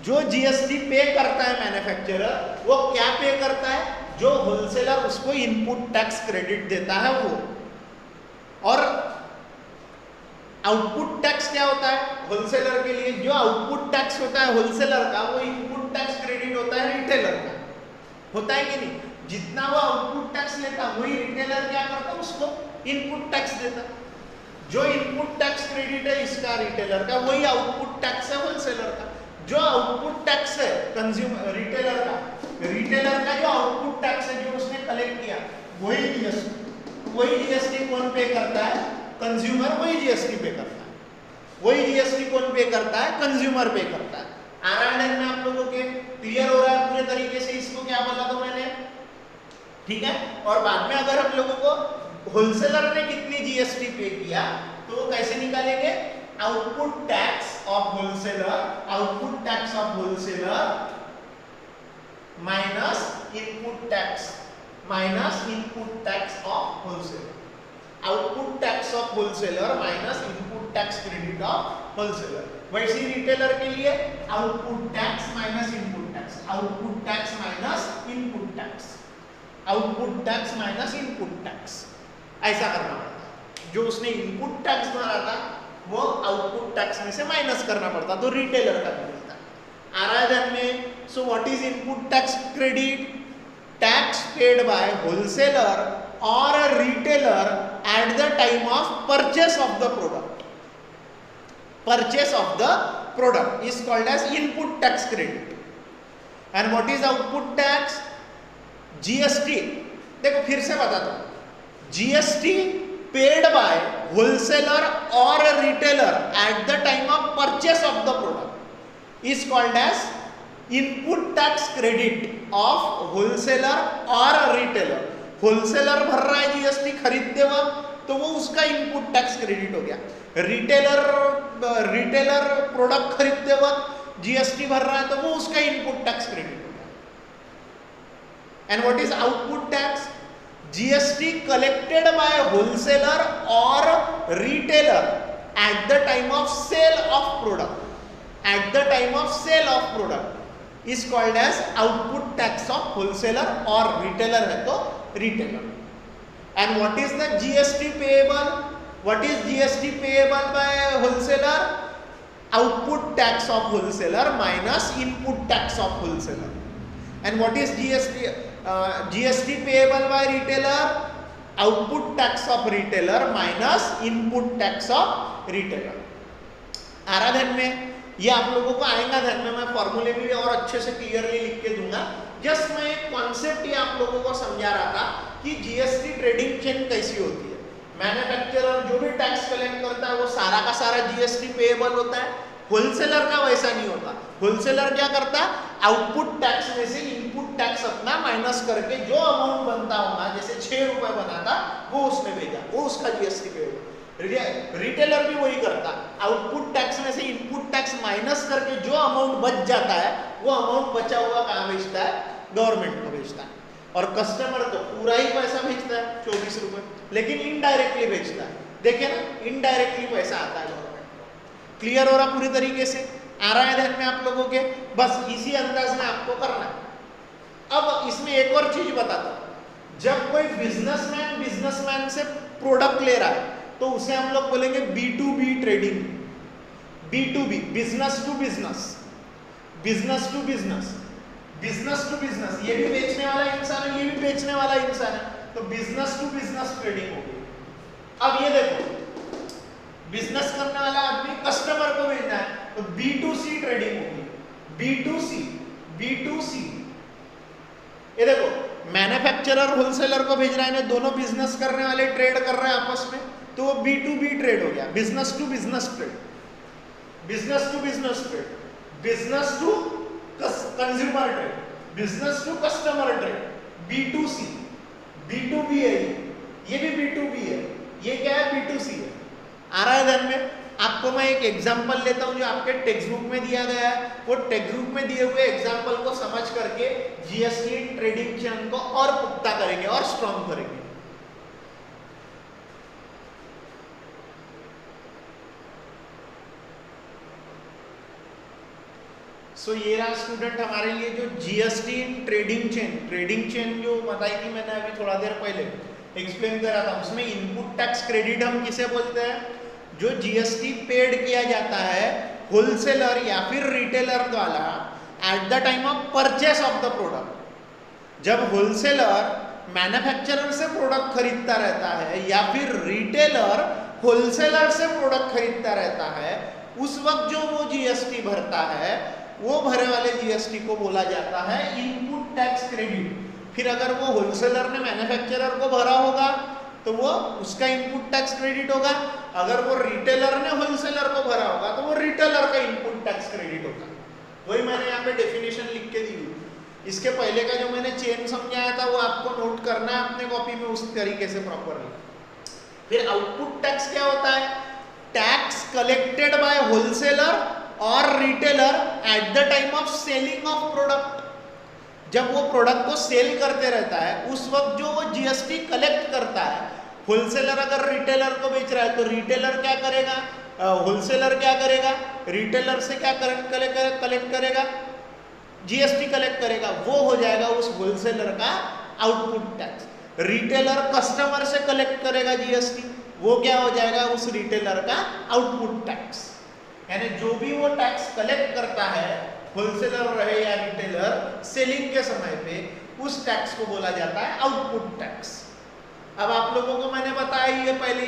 जो जीएसटी पे करता है मैन्युफैक्चरर, वो क्या पे करता है? जो होलसेलर उसको इनपुट टैक्स क्रेडिट देता है वो। और आउटपुट टैक्स क्या होता है होलसेलर के लिए? जो आउटपुट टैक्स होता है होलसेलर का, वो इनपुट टैक्स क्रेडिट होता है रिटेलर का। होता है कि नहीं? जितना वो आउटपुट टैक्स लेता वही रिटेलर क्या करता है? उसको इनपुट टैक्स देता। जो इनपुट टैक्स क्रेडिट है इसका रिटेलर का, वही आउटपुट टैक्स है होलसेलर का। जो आउटपुट टैक्स है कंज्यूमर रिटेलर का जो आउटपुट टैक्स है जो उसने कलेक्ट किया, वही जीएसटी कौन पे करता है? कंज्यूमर वही जीएसटी पे करता है। वही जीएसटी कौन पे करता है? कंज्यूमर पे करता है। आ रहा है में आप लोगों के? क्लियर हो रहा है पूरे तरीके से? इसको क्या बोला था मैंने? ठीक है। और बाद में अगर हम लोगों को होलसेलर ने कितनी जीएसटी पे किया तो वो कैसे निकालेंगे? Output tax of wholesaler minus input tax of wholesaler. Output tax of wholesaler minus input tax credit of wholesaler. वैसे ही रिटेलर के लिए output tax minus input tax, output tax minus input tax, output tax minus input tax, ऐसा करना पड़ता। जो उसने input tax भरा था वो आउटपुट टैक्स में से माइनस करना पड़ता, तो रिटेलर का मिलता। आ रहा है ध्यान में? So what is input tax credit? Tax paid by wholesaler or a retailer at the time of purchase of the product. Purchase of the product is called as input tax credit. And what is output tax? GST. देखो फिर से बताता हूँ। GST paid by wholesaler or a retailer at the time of purchase of the product is called as input tax credit of wholesaler or a retailer. Wholesaler भर रहा है GST खरीदते वक्त, तो वो उसका इनपुट टैक्स क्रेडिट हो गया। रिटेलर प्रोडक्ट खरीदते वक्त जीएसटी भर रहा है, तो वो उसका इनपुट टैक्स क्रेडिट हो गया। And what is output tax? GST collected by wholesaler और retailer at the time of sale of product is called as output tax of wholesaler, और रिटेलर है तो retailer. And what is the GST payable? What is GST payable by wholesaler? Output tax of wholesaler minus input tax of wholesaler. And what is GST payable by retailer? Output tax of retailer minus input tax of retailer. आ रहा ध्यान में? ये आप लोगों को आएगा ध्यान में, मैं फॉर्मूले भी और अच्छे से क्लियरली लिख के दूंगा। जस्ट मैं एक कॉन्सेप्ट ही आप लोगों को समझा रहा था कि जीएसटी ट्रेडिंग चेन कैसी होती है। मैन्युफैक्चरर जो भी टैक्स कलेक्ट करता है वो सारा का सारा जीएसटी पेएबल होता है। होलसेलर का वैसा नहीं होता। होलसेलर क्या करता है? आउटपुट टैक्स में से इनपुट टैक्स अपना माइनस करके जो अमाउंट बनता होगा, जैसे 6 रुपए बना था वो उसने भेजा, वो उसका जीएसटी पेएबल। रिटेलर भी वही करता, आउटपुट टैक्स में से इनपुट टैक्स माइनस करके जो अमाउंट बच जाता है वो अमाउंट बचा हुआ कहाँ भेजता है? गवर्नमेंट को भेजता है। और कस्टमर तो पूरा ही पैसा भेजता है 24 रुपए, लेकिन इनडायरेक्टली भेजता है। देखिए ना, इनडायरेक्टली पैसा आता है गवर्नमेंट को। क्लियर हो रहा पूरी तरीके से? आ रहा है ध्यान में आप लोगों के? बस इसी अंदाज में आपको करना है। अब इसमें एक और चीज बताता हूं। जब कोई बिजनेसमैन से प्रोडक्ट ले रहा है तो उसे हम लोग बोलेंगे B2B trading. B2B, business to business, business to business, business to business. ये भी बेचने वाला इंसान है, ये भी बेचने वाला इंसान है, तो बिजनेस टू बिजनेस ट्रेडिंग होगी। अब ये देखो, बिजनेस करने वाला आदमी कस्टमर को भेजना है तो B2C ट्रेडिंग होगी। B2C। ये देखो, मैन्युफैक्चरर होलसेलर को भेज रहा है, दोनों बिजनेस करने वाले ट्रेड कर रहे हैं आपस में, तो वो B2B ट्रेड हो गया, business to business trade, business to business trade, business to consumer trade, business to customer trade, B2C। B2B है ये भी B2B है, ये क्या है? B2C है। आ रहा है ध्यान में? आपको मैं एक एग्जांपल लेता हूं जो आपके टेक्स्ट बुक में दिया गया है। वो टेक्स्ट बुक में दिए हुए एग्जांपल को समझ करके जीएसटी ट्रेडिंग चेन को और पुख्ता करेंगे और स्ट्रॉन्ग करेंगे। सो ये रहा स्टूडेंट हमारे लिए जो जीएसटी इन ट्रेडिंग चेन जो बताई थी मैंने अभी थोड़ा देर पहले एक्सप्लेन करा था, उसमें इनपुट टैक्स क्रेडिट हम किसे बोलते हैं? जो जीएसटी पेड किया जाता है होलसेलर या फिर रिटेलर द्वारा eight the time of purchase of the product. जब होलसेलर मैन्युफैक्चरर से प्रोडक्ट खरीदता रहता है या फिर रिटेलर होलसेलर से प्रोडक्ट खरीदता रहता है, उस वक्त जो वो जीएसटी भरता है, वो भरे वाले जीएसटी को बोला जाता है इनपुट टैक्स क्रेडिट। फिर अगर वो होलसेलर ने मैन्युफैक्चरर को भरा होगा तो वो उसका इनपुट टैक्स क्रेडिट होगा, अगर वो रिटेलर ने होलसेलर को भरा होगा तो वो रिटेलर का इनपुट टैक्स क्रेडिट होगा। वही मैंने यहाँ पे डेफिनेशन लिख के दी हुई। इसके पहले का जो मैंने चेन समझाया था वो आपको नोट करना है अपने कॉपी में उस तरीके से प्रॉपरली। फिर आउटपुट टैक्स क्या होता है? टैक्स कलेक्टेड बाय होलसेलर और retailer at the time of selling of product. जब वो प्रोडक्ट को सेल करते रहता है उस वक्त जो वो जीएसटी कलेक्ट करता है, होलसेलर अगर रिटेलर को बेच रहा है तो रिटेलर क्या करेगा, होलसेलर क्या करेगा, रिटेलर से क्या कलेक्ट करेगा, जीएसटी कलेक्ट करेगा, वो हो जाएगा उस होलसेलर का आउटपुट टैक्स। रिटेलर कस्टमर से कलेक्ट करेगा जीएसटी, वो क्या हो जाएगा उस रिटेलर का आउटपुट टैक्स। यानी जो भी वो टैक्स कलेक्ट करता है, होलसेलर रहे या रिटेलर, सेलिंग के समय पे उस टैक्स को बोला जाता है आउटपुट टैक्स। अब आप लोगों को मैंने बताया ही है पहले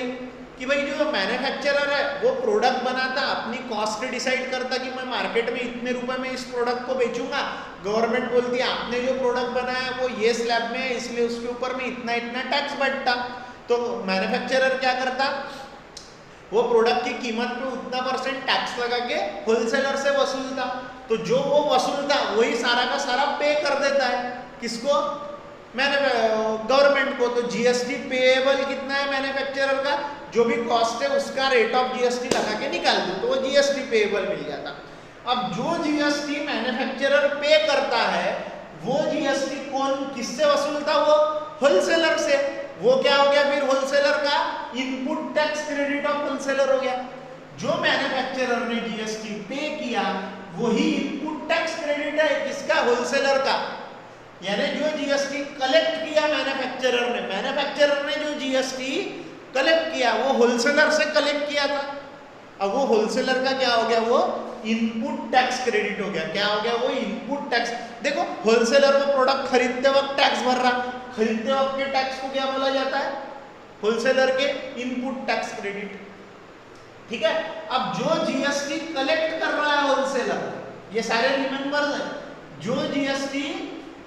कि भाई जो मैन्युफैक्चरर है वो प्रोडक्ट बनाता, अपनी कॉस्ट डिसाइड करता कि मैं मार्केट में इतने रुपए में इस प्रोडक्ट को बेचूंगा। गवर्नमेंट बोलती है आपने जो प्रोडक्ट बनाया वो ये स्लैब में है, इसलिए उसके ऊपर में इतना इतना टैक्स बढ़ता। तो मैन्युफैक्चरर क्या करता, वो प्रोडक्ट की कीमत पे उतना % टैक्स लगा के होलसेलर से वसूलता। तो जो वो वसूलता वही सारा का सारा पे कर देता है, किसको? गवर्नमेंट को। तो जीएसटी पेएबल कितना है मैन्युफैक्चरर का, जो भी कॉस्ट है उसका रेट ऑफ जीएसटी लगा के निकाल दो तो वो जीएसटी पेएबल मिल जाता। अब जो जीएसटी मैन्युफैक्चरर पे करता है वो जीएसटी कौन किससे वसूलता? वो होलसेलर से। वो क्या हो गया फिर? होलसेलर का input tax credit of wholesaler हो गया। जो मैन्युफैक्चरर ने जीएसटी पे किया वही इनपुट टैक्स क्रेडिट है किसका? होलसेलर का। यानी जो जीएसटी कलेक्ट किया मैन्युफैक्चरर ने जो जीएसटी कलेक्ट किया वो होलसेलर से कलेक्ट किया था। अब वो होलसेलर का क्या हो गया? वो इनपुट टैक्स क्रेडिट हो गया। क्या हो गया? वो इनपुट टैक्स। देखो होलसेलर वो प्रोडक्ट खरीदते वक्त टैक्स भर रहा, खरीदते वक्त के टैक्स को क्या बोला जाता है? होलसेलर के इनपुट टैक्स क्रेडिट। ठीक है। अब जो जीएसटी कलेक्ट कर रहा है होलसेलर, ये सारे रिमेंबर है, जो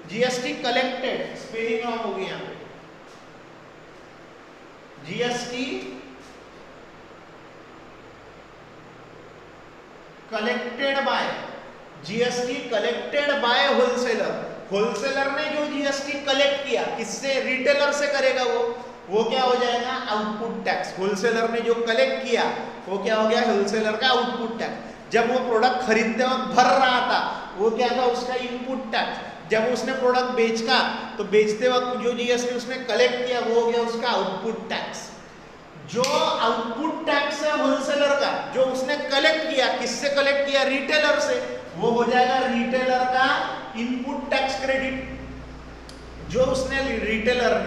जीएसटी कलेक्टेड, स्पेलिंग रॉन्ग हो गई यहाँ पे, GST collected by wholesaler. Wholesaler ने जो जीएसटी कलेक्ट किया किससे? रिटेलर से करेगा वो क्या हो जाएगा? Output tax. होलसेलर ने जो कलेक्ट किया वो क्या हो गया? होलसेलर का आउटपुट टैक्स। जब वो प्रोडक्ट खरीदते वक्त भर रहा था वो क्या था? उसका इनपुट टैक्स। जब उसने प्रोडक्ट बेचा तो बेचते वक्त जो जीएसटी उसने कलेक्ट किया वो हो गया उसका आउटपुट टैक्स। जो आउटपुट टैक्स है होलसेलर का, जो उसने कलेक्ट किया, किससे कलेक्ट किया? रिटेलर से, वो हो जाएगा रिटेलर का इनपुट टैक्स क्रेडिट। जो उसने रिटेलर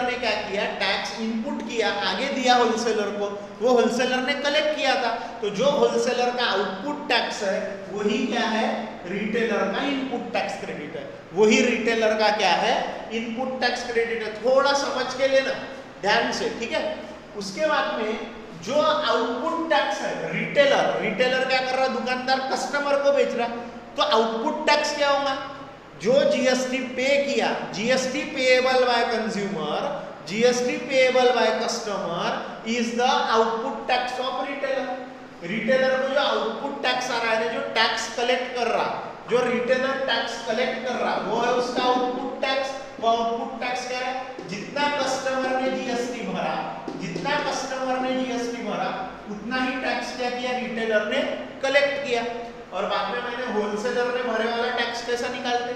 ने क्या किया? टैक्स इनपुट किया, आगे दिया होलसेलर को, वो होलसेलर ने कलेक्ट किया था। तो जो होलसेलर का आउटपुट टैक्स है वही क्या है? रिटेलर का इनपुट टैक्स क्रेडिट है। वही रिटेलर का क्या है? इनपुट टैक्स क्रेडिट है। थोड़ा समझ के लेना ध्यान से, ठीक है। उसके बाद में जो आउटपुट टैक्स है रिटेलर क्या कर रहा? दुकानदार कस्टमर को बेच रहा, तो आउटपुट टैक्स क्या होगा? जो जीएसटी पे किया, GST payable by consumer, GST payable by customer is the output tax of retailer. Retailer को जो आउटपुट टैक्स आ रहा है, जो टैक्स कलेक्ट कर रहा, जो रिटेलर टैक्स कलेक्ट कर रहा वो है उसका आउटपुट टैक्स। वो आउटपुट टैक्स क्या है? जितना कस्टमर ने जीएसटी भरा उतना ही टैक्स क्या किया? रिटेलर ने कलेक्ट किया। और बाद में मैंने होलसेलर ने भरे वाला टैक्स कैसा निकालते?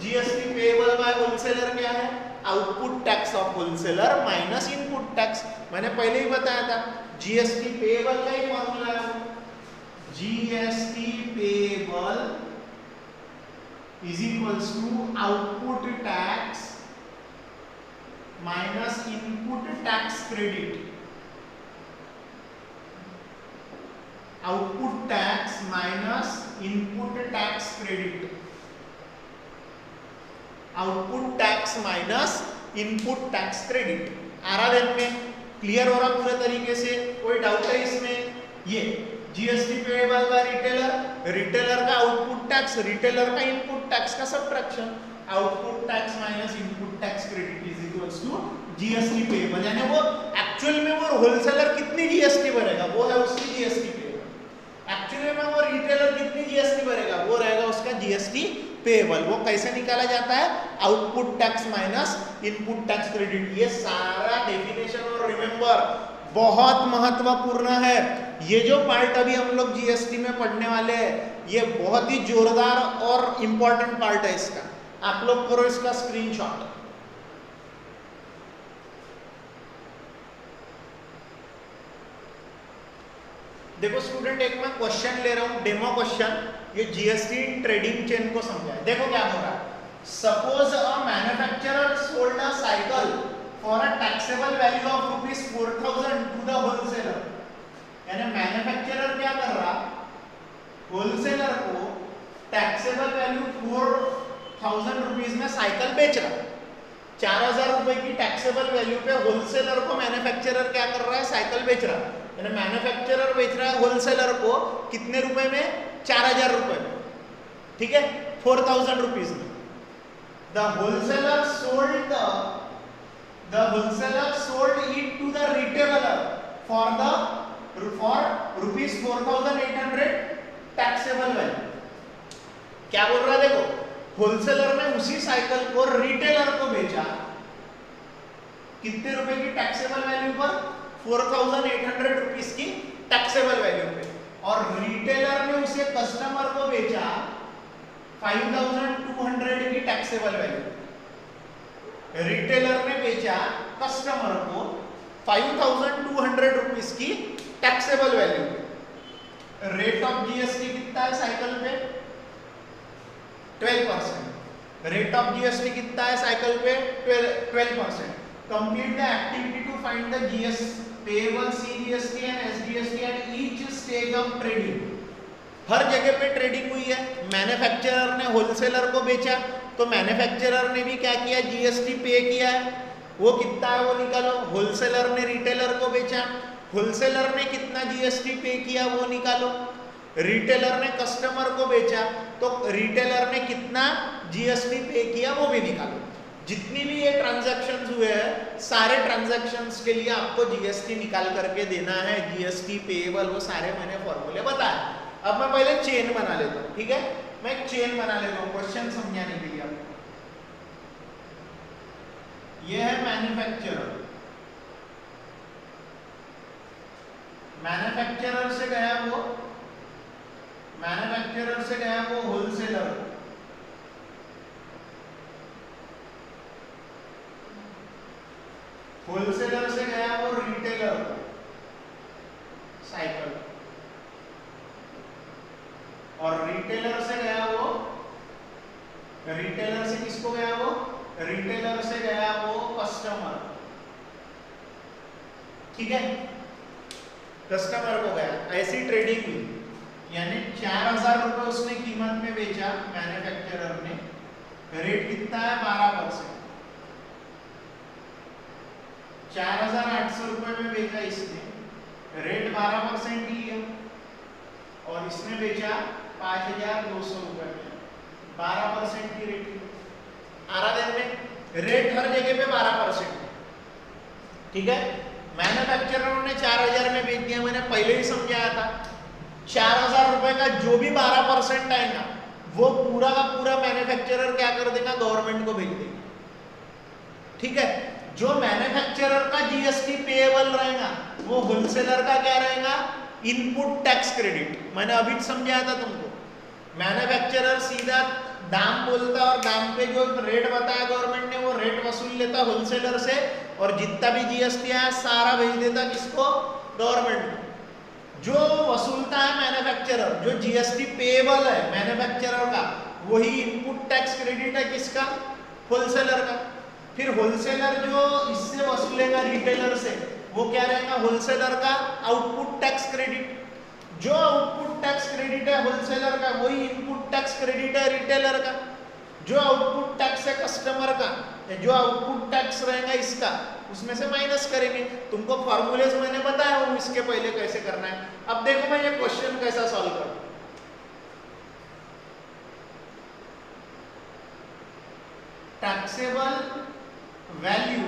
जीएसटी पेएबल बाय होलसेलर क्या है? Output tax of wholesaler minus input tax. मैंने पहले ही बताया था जीएसटी पेएबल का ही फॉर्मूला है, GST payable is equals to output tax minus input tax credit, output tax minus input tax credit, output tax minus input tax credit. आ रहा ध्यान में? क्लियर हो रहा पूरे तरीके से? कोई डाउट है इसमें? ये GST payable by retailer, retailer का आउटपुट टैक्स, रिटेलर का इनपुट टैक्स का subtraction, output tax minus input tax credit is equals to GST payable. यानी वो एक्चुअल में वो होलसेलर कितनी जीएसटी भरेगा वो है उसकी जीएसटी पेएबल, एक्चुअली में वो रिटेलर कितनी जीएसटी भरेगा वो रहेगा उसका जीएसटी पेएबल। वो कैसे निकाला जाता है? Output tax minus input tax credit. ये सारा डेफिनेशन और रिमेंबर बहुत महत्वपूर्ण है। ये जो पार्ट अभी हम लोग जीएसटी में पढ़ने वाले हैं ये बहुत ही जोरदार और इंपॉर्टेंट पार्ट है इसका। आप लोग करो इसका स्क्रीनशॉट। देखो स्टूडेंट, एक मैं क्वेश्चन ले रहा हूं, डेमो क्वेश्चन, ये जीएसटी ट्रेडिंग चेन को समझाए। देखो क्या हो रहा है। Suppose a manufacturer sold a cycle for a taxable value of ₹4,000 to the wholesaler. यानी मैन्युफैक्चरर क्या कर रहा, होलसेलर को टैक्सेबल वैल्यू 4,000 रुपीज में साइकिल बेच रहा। 4,000 रुपए की टैक्सेबल वैल्यू पे होलसेलर को मैन्युफैक्चरर क्या कर रहा है? साइकिल बेच रहा है। यानी मैन्युफैक्चरर बेच रहा है होलसेलर को कितने रुपए में? 4,000 रुपए में, ठीक है, 4,000 रुपीज में। The wholesaler sold it to the retailer for ₹4,800 taxable value. क्या बोल रहा है? देखो होलसेलर ने उसी साइकिल को रिटेलर को बेचा कितने रुपए की टैक्सेबल वैल्यू पर? 4,800 रुपीज की टैक्सेबल वैल्यू पे। और रिटेलर ने उसे कस्टमर को बेचा 5,200 की टैक्सेबल वैल्यू। रिटेलर ने बेचा कस्टमर को 5,200 रुपीज की टैक्सेबल वैल्यू पे। रेट ऑफ जीएसटी कितना है साइकिल पे? 12%। रेट ऑफ जीएसटी कितना है साइकिल पे? 12%। Complete the activity to find the GST payable, CGST and SGST at each stage of trading. हर जगह पे ट्रेडिंग हुई है। मैन्युफैक्चरर ने होलसेलर को बेचा तो मैन्युफैक्चरर ने भी क्या किया? जीएसटी पे किया है। वो कितना है वो निकालो। होलसेलर ने रिटेलर को बेचा, होलसेलर ने कितना जीएसटी पे किया वो निकालो। रिटेलर ने कस्टमर को बेचा तो रिटेलर ने कितना जीएसटी पे किया वो भी निकालो। जितनी भी ये ट्रांजैक्शंस हुए हैं सारे ट्रांजैक्शंस के लिए आपको जीएसटी निकाल करके देना है। जीएसटी पेएबल वो सारे मैंने फॉर्मूले बताए। अब मैं पहले चेन बना लेता हूँ, ठीक है? मैं एक चेन बना लेता हूँ क्वेश्चन समझाने के लिए आपको। ये है मैन्युफैक्चरर, मैन्युफैक्चरर से गया वो, मैन्युफैक्चरर से गया वो होलसेलर, होलसेलर से गया वो रिटेलर साइकिल, और रिटेलर से गया वो, रिटेलर से किसको गया वो? रिटेलर से गया वो कस्टमर, ठीक है? कस्टमर को गया, ऐसी ट्रेडिंग हुई। यानी 4,000 रुपए उसने कीमत में बेचा मैन्युफैक्चरर ने, रेट कितना है? 12%। 4,800 रुपए में बेचा इसने, रेट 12% ही है, और इसने बेचा 5,200 रुपए में, 12% की रेट। आ रहा ध्यान में? रेट हर जगह पे 12%, ठीक है? मैन्युफैक्चरर ने 4,000 में बेच दिया। मैंने पहले ही समझाया था 4,000 रुपए का जो भी 12% आएगा वो पूरा का पूरा मैन्युफैक्चरर क्या कर देगा? गवर्नमेंट को भेज देगा, ठीक है? जो मैन्युफैक्चरर का जीएसटी पेएबल रहेगा वो होलसेलर का क्या रहेगा? Input tax credit. मैंने अभी समझाया था तुमको। मैन्युफैक्चरर सीधा दाम बोलता और दाम पे जो रेट बताया गवर्नमेंट ने वो रेट वसूल लेता होलसेलर से, और जितना भी जीएसटी आया सारा भेज देता किसको? गवर्नमेंट को। जो वसूलता है मैन्युफैक्चरर, जो जीएसटी पेएबल है मैन्युफैक्चरर का, वही इनपुट टैक्स क्रेडिट है किसका? होलसेलर का। फिर होलसेलर जो इससे वसूलेगा रिटेलर से, वो क्या रहेगा? होलसेलर का आउटपुट टैक्स क्रेडिट। जो आउटपुट टैक्स क्रेडिट है होलसेलर का, वही इनपुट टैक्स क्रेडिट है रिटेलर का। जो आउटपुट टैक्स है कस्टमर का, जो आउटपुट टैक्स रहेगा इसका, उसमें से माइनस करेंगे। तुमको फॉर्मूलेज मैंने बताया हूं इसके पहले कैसे करना है। अब देखो मैं ये क्वेश्चन कैसा सॉल्व करूं। Taxable value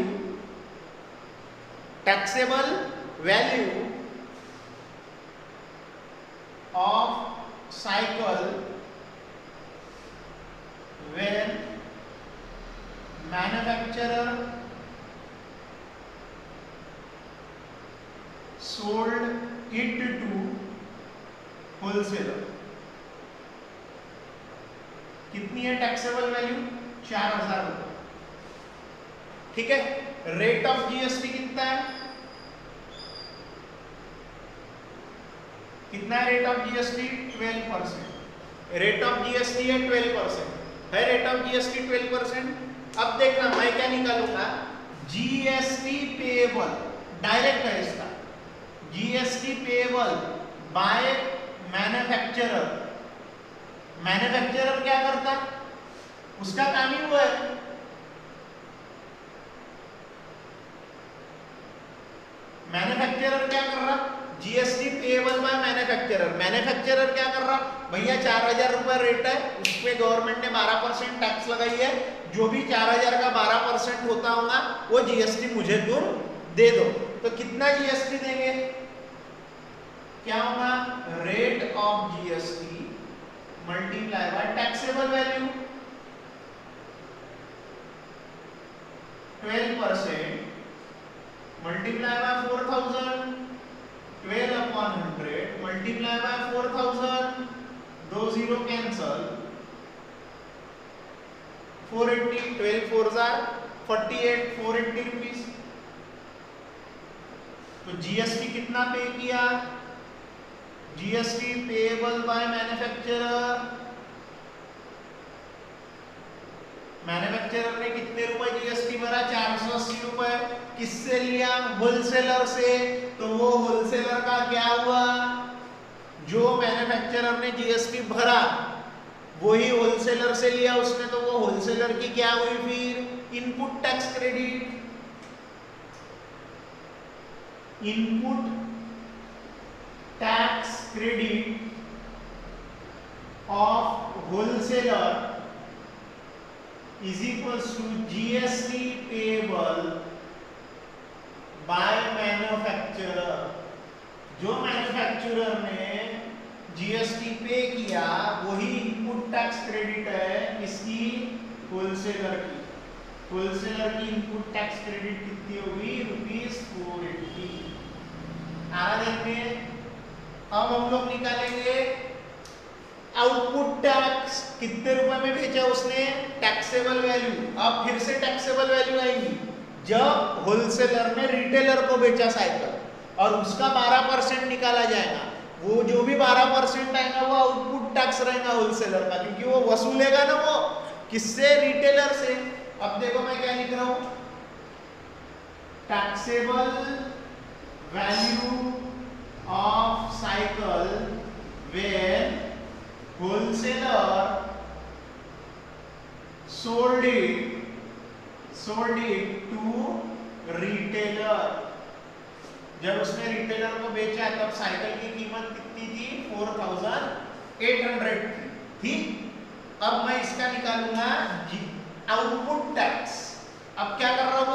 of cycle when manufacturer sold it to wholesaler। कितनी है टैक्सेबल वैल्यू? 4000 रुपए। ठीक है। रेट ऑफ जीएसटी कितना है? कितना है rate of GST? 12%। Rate of GST है 12%। है रेट ऑफ जीएसटी 12%। अब देखना मैं क्या निकालूंगा, जीएसटी पेएबल डायरेक्ट है इसका, GST payable bye manufacturer. Manufacturer क्या करता है? उसका काम ही वो है। मैन्युफैक्चरर क्या कर रहा? GST payable bye manufacturer. Manufacturer क्या कर रहा? भैया 4000 रुपए रेट है, उस पे गवर्नमेंट ने 12% टैक्स लगाई है, जो भी 4000 का 12% होता होगा वो जीएसटी मुझे तुम दे दो। तो कितना जीएसटी देंगे? क्या होगा? Rate of GST multiply by taxable value 12% multiply by 4000, 12/100 multiply by 4000, 2 0 cancel, 480, 12 4 48, 480 rupees. तो जीएसटी कितना पे किया? GST payable bye manufacturer. Manufacturer ने कितने रुपए जीएसटी भरा? 480 रुपए। किससे लिया? होलसेलर से। तो वो होलसेलर का क्या हुआ? जो मैन्युफैक्चरर ने जीएसटी भरा वही होलसेलर से लिया उसने, तो वो होलसेलर की क्या हुई फिर? Input tax credit. Input tax credit of wholesaler is equals to GST payable by manufacturer। जो मैन्युफैक्चरर ने जीएसटी पे किया वही इनपुट टैक्स क्रेडिट है किसकी? होलसेलर की। होलसेलर की इनपुट टैक्स क्रेडिट कितनी होगी? ₹480। आ देखते हैं। अब हम लोग निकालेंगे आउटपुट टैक्स। कितने रुपए में बेचा उसने? Taxable value. अब फिर से टैक्सेबल वैल्यू आएगी जब होलसेलर ने रिटेलर को बेचा साइकिल, और उसका 12% निकाला जाएगा। वो जो भी 12% आएगा वो आउटपुट टैक्स रहेगा होलसेलर का, क्योंकि वो वसूलेगा ना वो किससे? रिटेलर से। अब देखो मैं क्या लिख रहा हूं, taxable value of cycle where wholesaler sold it to retailer। जब उसने रिटेलर को बेचा तब साइकिल की कीमत कितनी थी? 4800 थी। अब मैं इसका निकालूंगा आउटपुट टैक्स। अब क्या कर रहा वो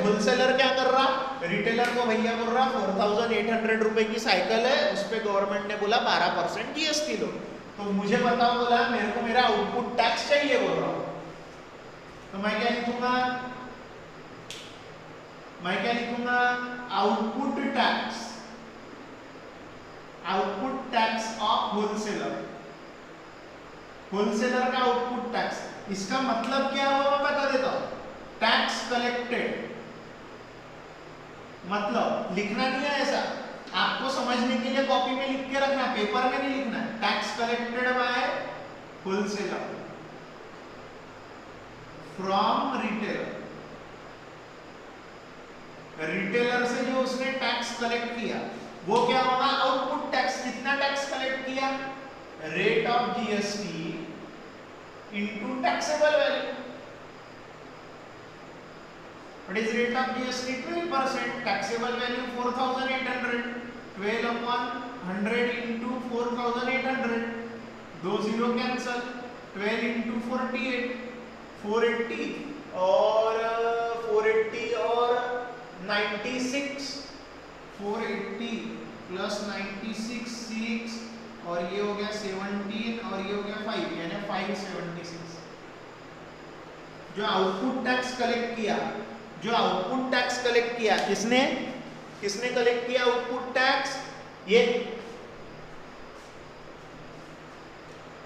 होलसेलर क्या कर रहा? रिटेलर को भैया बोल रहा 4800 रुपए की साइकिल है, उस पे गवर्नमेंट ने बोला 12% जीएसटी लो। तो मुझे बताओ, बोला मेरे को मेरा आउटपुट टैक्स चाहिए बोल रहा हूं। तो मैं क्या लिखूंगा? Output tax of wholesaler. Wholesaler का आउटपुट टैक्स, इसका मतलब क्या हुआ मैं बता देता हूं। टैक्स कलेक्टेड, मतलब लिखना नहीं है ऐसा, आपको समझने के लिए कॉपी में लिख के रखना, पेपर में नहीं लिखना है। Tax collected by wholesaler from retailer, retailer से जो उसने टैक्स कलेक्ट किया वो क्या होगा, आउटपुट टैक्स। कितना टैक्स कलेक्ट किया, rate of GST into taxable value. What is rate of GST, 12%, taxable value 4800, 12 upon 100 into 4800, 2 0 cancel, 12 into 48, 480 और 480 और 96, 480 प्लस 96 6 और ये हो गया 17 और ये हो गया 5, यानी 576। जो आउटपुट टैक्स कलेक्ट किया, जो आउटपुट टैक्स कलेक्ट किया, किसने किसने कलेक्ट किया आउटपुट टैक्स, ये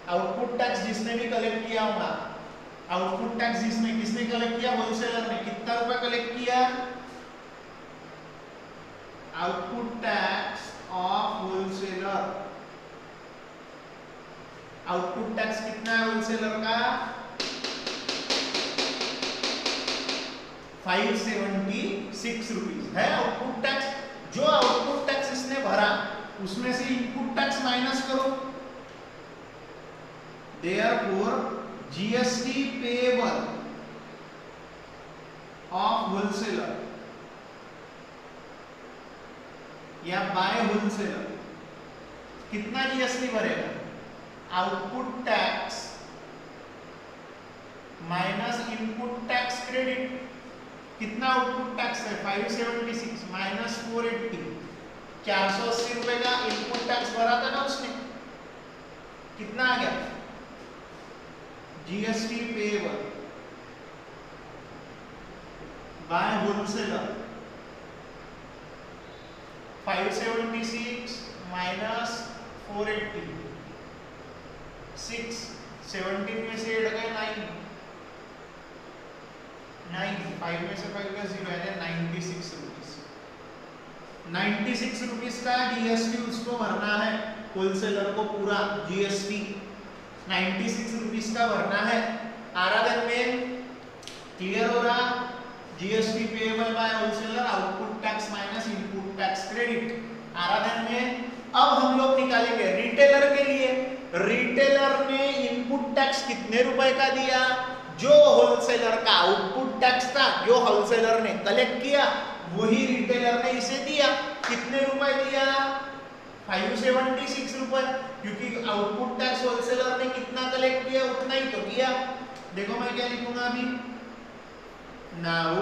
आउटपुट टैक्स जिसने भी कलेक्ट किया होगा, आउटपुट टैक्स जिसने किसने कलेक्ट किया, होलसेलर ने। कितना रुपया कलेक्ट किया, output tax of wholesaler. Output tax कितना है होलसेलर का, 576 रुपीज है आउटपुट टैक्स। जो आउटपुट टैक्स इसने भरा उसमें से इनपुट टैक्स माइनस करो, therefore GST payable of wholesaler या बाय होलसेलर, कितना जीएसटी भरेगा, output tax minus input tax credit. कितना आउटपुट टैक्स है, 576 माइनस 480, 480 रुपए का इनपुट टैक्स भरा था ना उसने, कितना आ गया, GST payable by wholesaler 576 minus 480, 6, 17 में से 8 गए 9, 5 में से 5 गए 0, यानी 96 रुपीज। 96 रुपीज का जीएसटी उसको भरना है, होलसेलर को पूरा जीएसटी 96 रुपीज का भरना है। आराधन में क्लियर हो रहा, GST payable by wholesaler, output tax minus input tax credit. आराधन में अब हम लोग निकालेंगे रिटेलर के लिए। रिटेलर ने इनपुट टैक्स कितने रुपए का दिया, जो होलसेलर का आउटपुट टैक्स था, जो होलसेलर ने कलेक्ट किया वही रिटेलर ने इसे दिया। कितने रुपए दिया, 576 रुपए, क्योंकि आउटपुट टैक्स होलसेलर ने कितना कलेक्ट किया उतना ही तो किया। देखो मैं क्या लिखूंगा अभी, now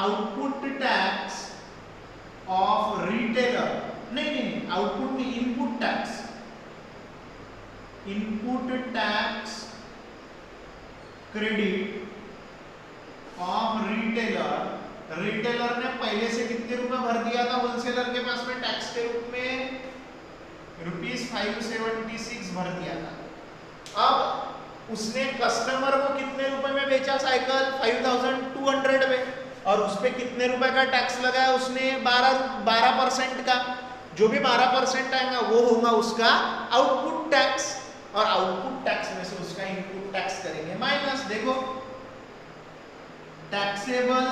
output tax of retailer, नहीं आउटपुट नहीं, input tax, input tax credit of retailer. Retailer ने पहले से कितने रुपए भर दिया था होलसेलर के पास में टैक्स के रूप में, ₹576 भर दिया था। अब उसने कस्टमर को कितने रुपए में बेचा साइकिल, 5200 में, और उस पे कितने रुपए का टैक्स लगाया उसने, 12% का। जो भी 12% आएगा वो होगा उसका आउटपुट टैक्स, और आउटपुट टैक्स में से उसका इनपुट टैक्स करेंगे माइनस। देखो taxable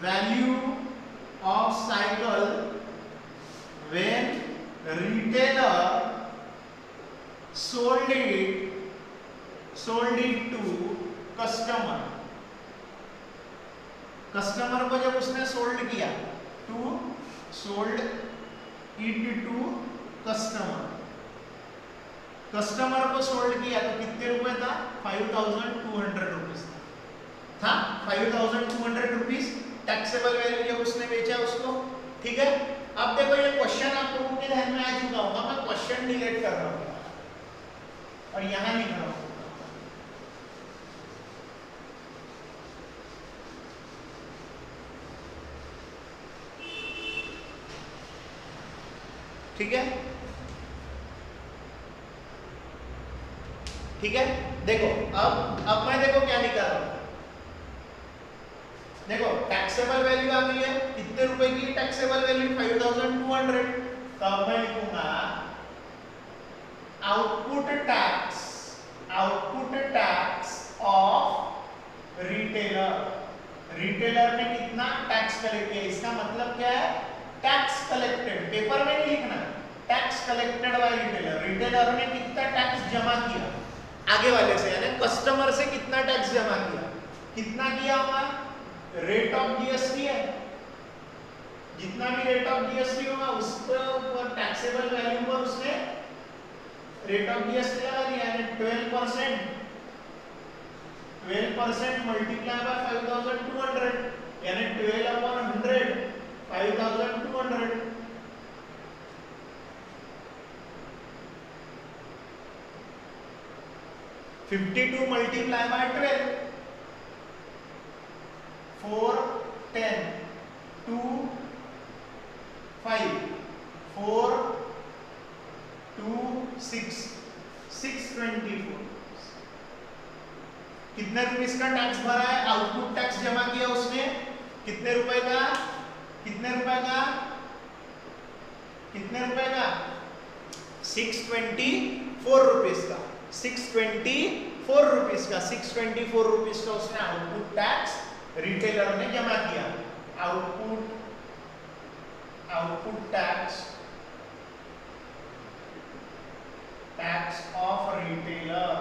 value of cycle when retailer sold it to customer. Customer को जब उसने सोल्ड किया, sold it to customer, customer को सोल्ड किया तो कितने रुपए था, 5200 रुपीज था 5200 रुपीज टैक्सेबल वैल्यू जब उसने बेचा उसको। ठीक है, अब देखो ये क्वेश्चन आप लोगों के ध्यान में आ चुका होगा, मैं क्वेश्चन डिलीट कर रहा हूँ और यहां लिख रहा हूं। ठीक है, ठीक है, देखो अब मैं देखो क्या निकाल रहा हूं। देखो टैक्सेबल वैल्यू आ गई है, कितने रुपए की टैक्सेबल वैल्यू 5200। तो अब मैं लिखूंगा output tax of retailer. Retailer ने कितना टैक्स कलेक्ट किया, इसका मतलब क्या है, टैक्स कलेक्टेड। पेपर में नहीं लिखना, tax collected by retailer. Retailer ने कितना टैक्स जमा किया आगे वाले से, यानी कस्टमर से कितना टैक्स जमा किया, कितना किया होगा, रेट ऑफ जीएसटी है, जितना भी रेट ऑफ जीएसटी होगा उस पर टैक्सेबल वैल्यू पर उसने रेट ऑफ जीएसटी लगा दिया, यानी 12%। 12% मल्टीप्लाई बाय 5200, यानी 12/100 5200। (52 multiplied by 12) 4 10 2 5 4 2 6 624। कितने रुपीस का टैक्स भरा है, आउटपुट टैक्स जमा किया उसने, कितने रुपए का, कितने रुपए का, कितने रुपए का, 624 रुपीस का, 624 रुपीस का, 624 रुपीस का उसने आउटपुट टैक्स रिटेलर ने जमा किया। Output tax of retailer.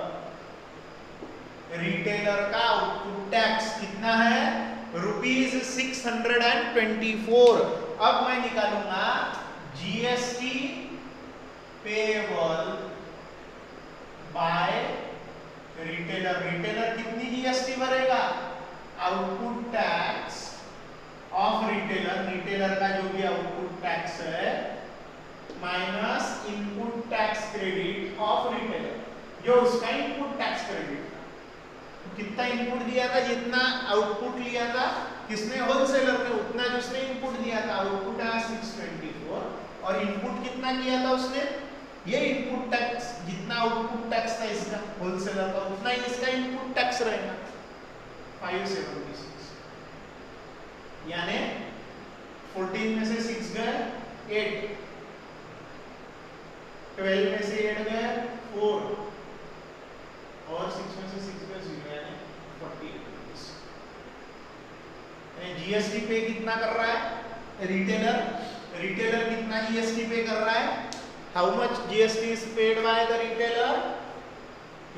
Retailer का आउटपुट टैक्स कितना है, ₹624। अब मैं निकालूंगा GST payable by retailer. Retailer कितनी जीएसटी भरेगा, output tax of retailer, retailer का जो भी आउटपुट टैक्स है minus input tax credit of retailer, जो उसका इनपुट टैक्स क्रेडिट था। तो कितना इनपुट दिया था, जितना आउटपुट लिया था किसने, होलसेलर ने, उतना जिसने इनपुट दिया था, आउटपुट आया 624, और इनपुट कितना किया था उसने, ये इनपुट टैक्स, जितना आउटपुट टैक्स था इसका होलसेलर का, उतना ही इसका इनपुट टैक्स रहेगा 576। यानी 14 में से 6 गए 8, 12 में से 8 गए 4, और 6 में से 6 गए 0, यानी 48। जीएसटी पे कितना कर रहा है रिटेलर, रिटेलर कितना जीएसटी पे कर रहा है, how much GST is paid by the retailer,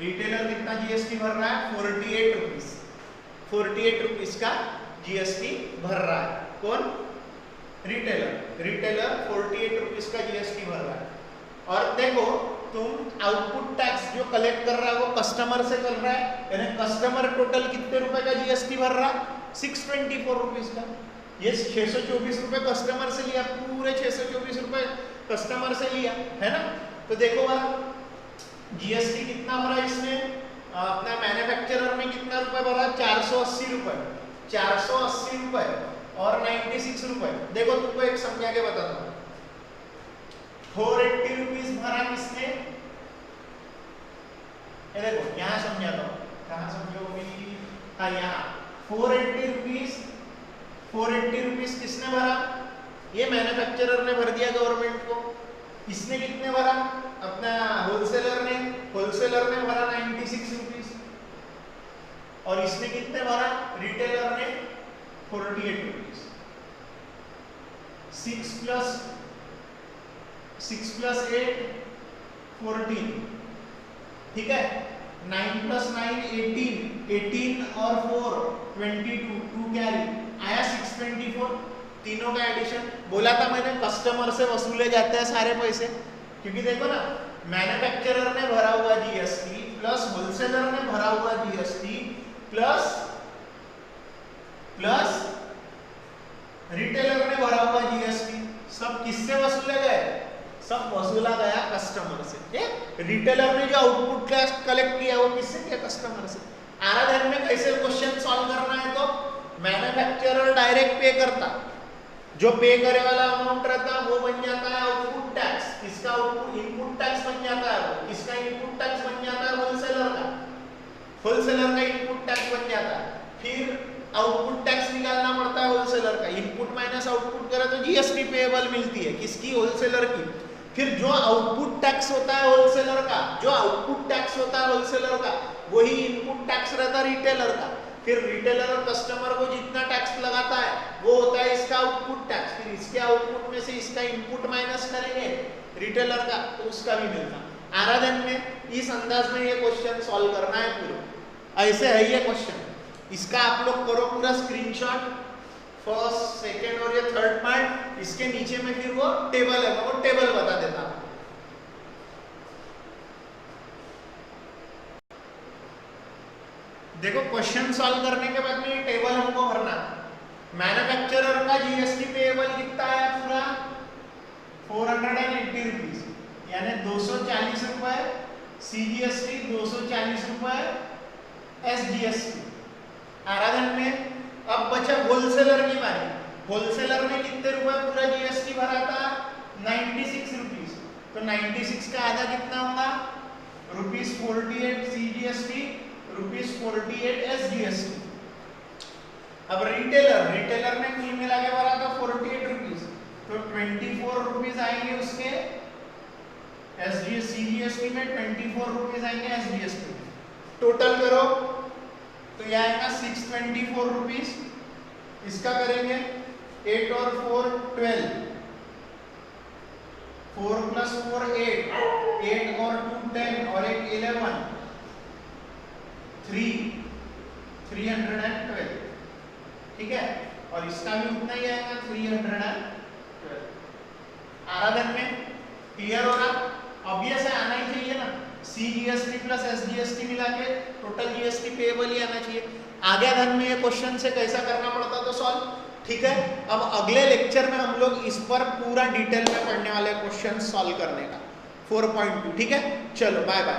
retailer कितना जीएसटी भर रहा है, 48 रुपीस, 48 रुपीस का जीएसटी भर रहा है। कौन, रिटेलर, रिटेलर 48 रुपीस का जीएसटी भर रहा है। और देखो तुम आउटपुट टैक्स जो कलेक्ट कर रहा है वो कस्टमर से कर रहा है, यानी कस्टमर टोटल कितने रुपए का जीएसटी भर रहा है, 624 रुपीस का। ये 624 रुपए कस्टमर से लिया, पूरे 624 रुपए कस्टमर से लिया है ना। तो देखो जीएसटी कितना भरा इसने, अपना मैन्युफैक्चरर ने कितना रुपए भरा, 480 रुपए, 480 रुपए और 96 रुपए। देखो तुमको एक समझा के बताता हूँ, 480 रुपीस भरा किसने, ये देखो यहाँ समझाता हूँ, कहाँ समझोगी, हाँ यहाँ 480 रुपीस किसने भरा, ये मैन्युफैक्चरर ने भर दिया गवर्नमेंट को। इसने कितने भरा, अपना होलसेलर ने भरा 96 रुपीस, और इसने कितने भरा, रिटेलर ने 48 रुपीस। 6 प्लस 8 14, ठीक है, 9 प्लस 9 18, 18 और 4 22, 2 कैरी आया 624। तीनों का एडिशन, बोला था मैंने कस्टमर से वसूले जाते हैं सारे पैसे, क्योंकि देखो ना मैन्युफैक्चरर ने भरा हुआ जीएसटी प्लस होलसेलर ने भरा हुआ जीएसटी प्लस रिटेलर ने भरा हुआ जीएसटी, सब किससे वसूले गए, सब वसूला गया कस्टमर से। रिटेलर ने जो आउटपुट टैक्स कलेक्ट किया वो किससे किया, कस्टमर से। आराधन में कैसे क्वेश्चन सॉल्व करना है, तो मैन्युफैक्चरर डायरेक्ट पे करता, जो पे करे वाला अमाउंट रहता वो बन जाता है आउटपुट टैक्स, इसका आउटपुट इनपुट टैक्स बन जाता है, इसका इनपुट टैक्स बन जाता है होलसेलर का इनपुट टैक्स बन जाता है। फिर आउटपुट टैक्स निकालना पुट करें तो जीएसटी पेएबल मिलती है किसकी, होलसेलर की। फिर जो आउटपुट टैक्स होता है होलसेलर का, जो आउटपुट टैक्स होता है होलसेलर का, वही इनपुट टैक्स रहता है रिटेलर का। फिर रिटेलर और कस्टमर को जितना टैक्स लगाता है वो होता है इसका आउटपुट टैक्स। फिर इसके आउटपुट में से इसका इनपुट माइनस करेंगे रिटेलर का, तो उसका भी मिलता। आराधन में इस अंदाज में ये क्वेश्चन सॉल्व करना है पूरा। ऐसे है ये क्वेश्चन, इसका आप लोग करो पूरा स्क्रीनशॉट, फर्स्ट सेकेंड और ये थर्ड पार्ट। इसके नीचे में फिर वो टेबल है, वो टेबल बता देता हूं। देखो क्वेश्चन सॉल्व करने के बाद में ये टेबल हमको भरना। मैन्युफैक्चरर का जीएसटी पेएबल कितना है पूरा 480 रुपीज, यानी 240 रुपए सीजीएसटी, 240 रुपए एसजीएसटी। आराधन में अब बचा होलसेलर की बारी। होलसेलर में कितने रुपए पूरा जीएसटी भरा था 96 रुपीज, तो 96 का आधा कितना होगा ₹48 सीजीएसटी, ₹48 एसजीएसटी। अब रिटेलर ने कुल मिला के भरा था 48 रुपीज, तो 24 रुपीज आएंगे उसके एसजीएसटी, सीजीएसटी में 24 रुपीज आएंगे एसजीएसटी में। टोटल करो तो यह आएगा 624 रुपीज। इसका करेंगे 8 और 4 12, 4 + 4 8, 8 और 2 10 और 1 11, 312। ठीक है, और इसका भी उतना ही आएगा 312। आराधन में क्लियर हो रहा? ऑब्वियस है, आना ही चाहिए ना। सीजीएसटी प्लस एसजीएसटी मिला के टोटल जीएसटी पेएबल ही आना चाहिए। आगे धन में ये क्वेश्चन से कैसा करना पड़ता तो सॉल्व। ठीक है, अब अगले लेक्चर में हम लोग इस पर पूरा डिटेल में पढ़ने वाले क्वेश्चन सॉल्व करने का 4.2। ठीक है, चलो बाय बाय।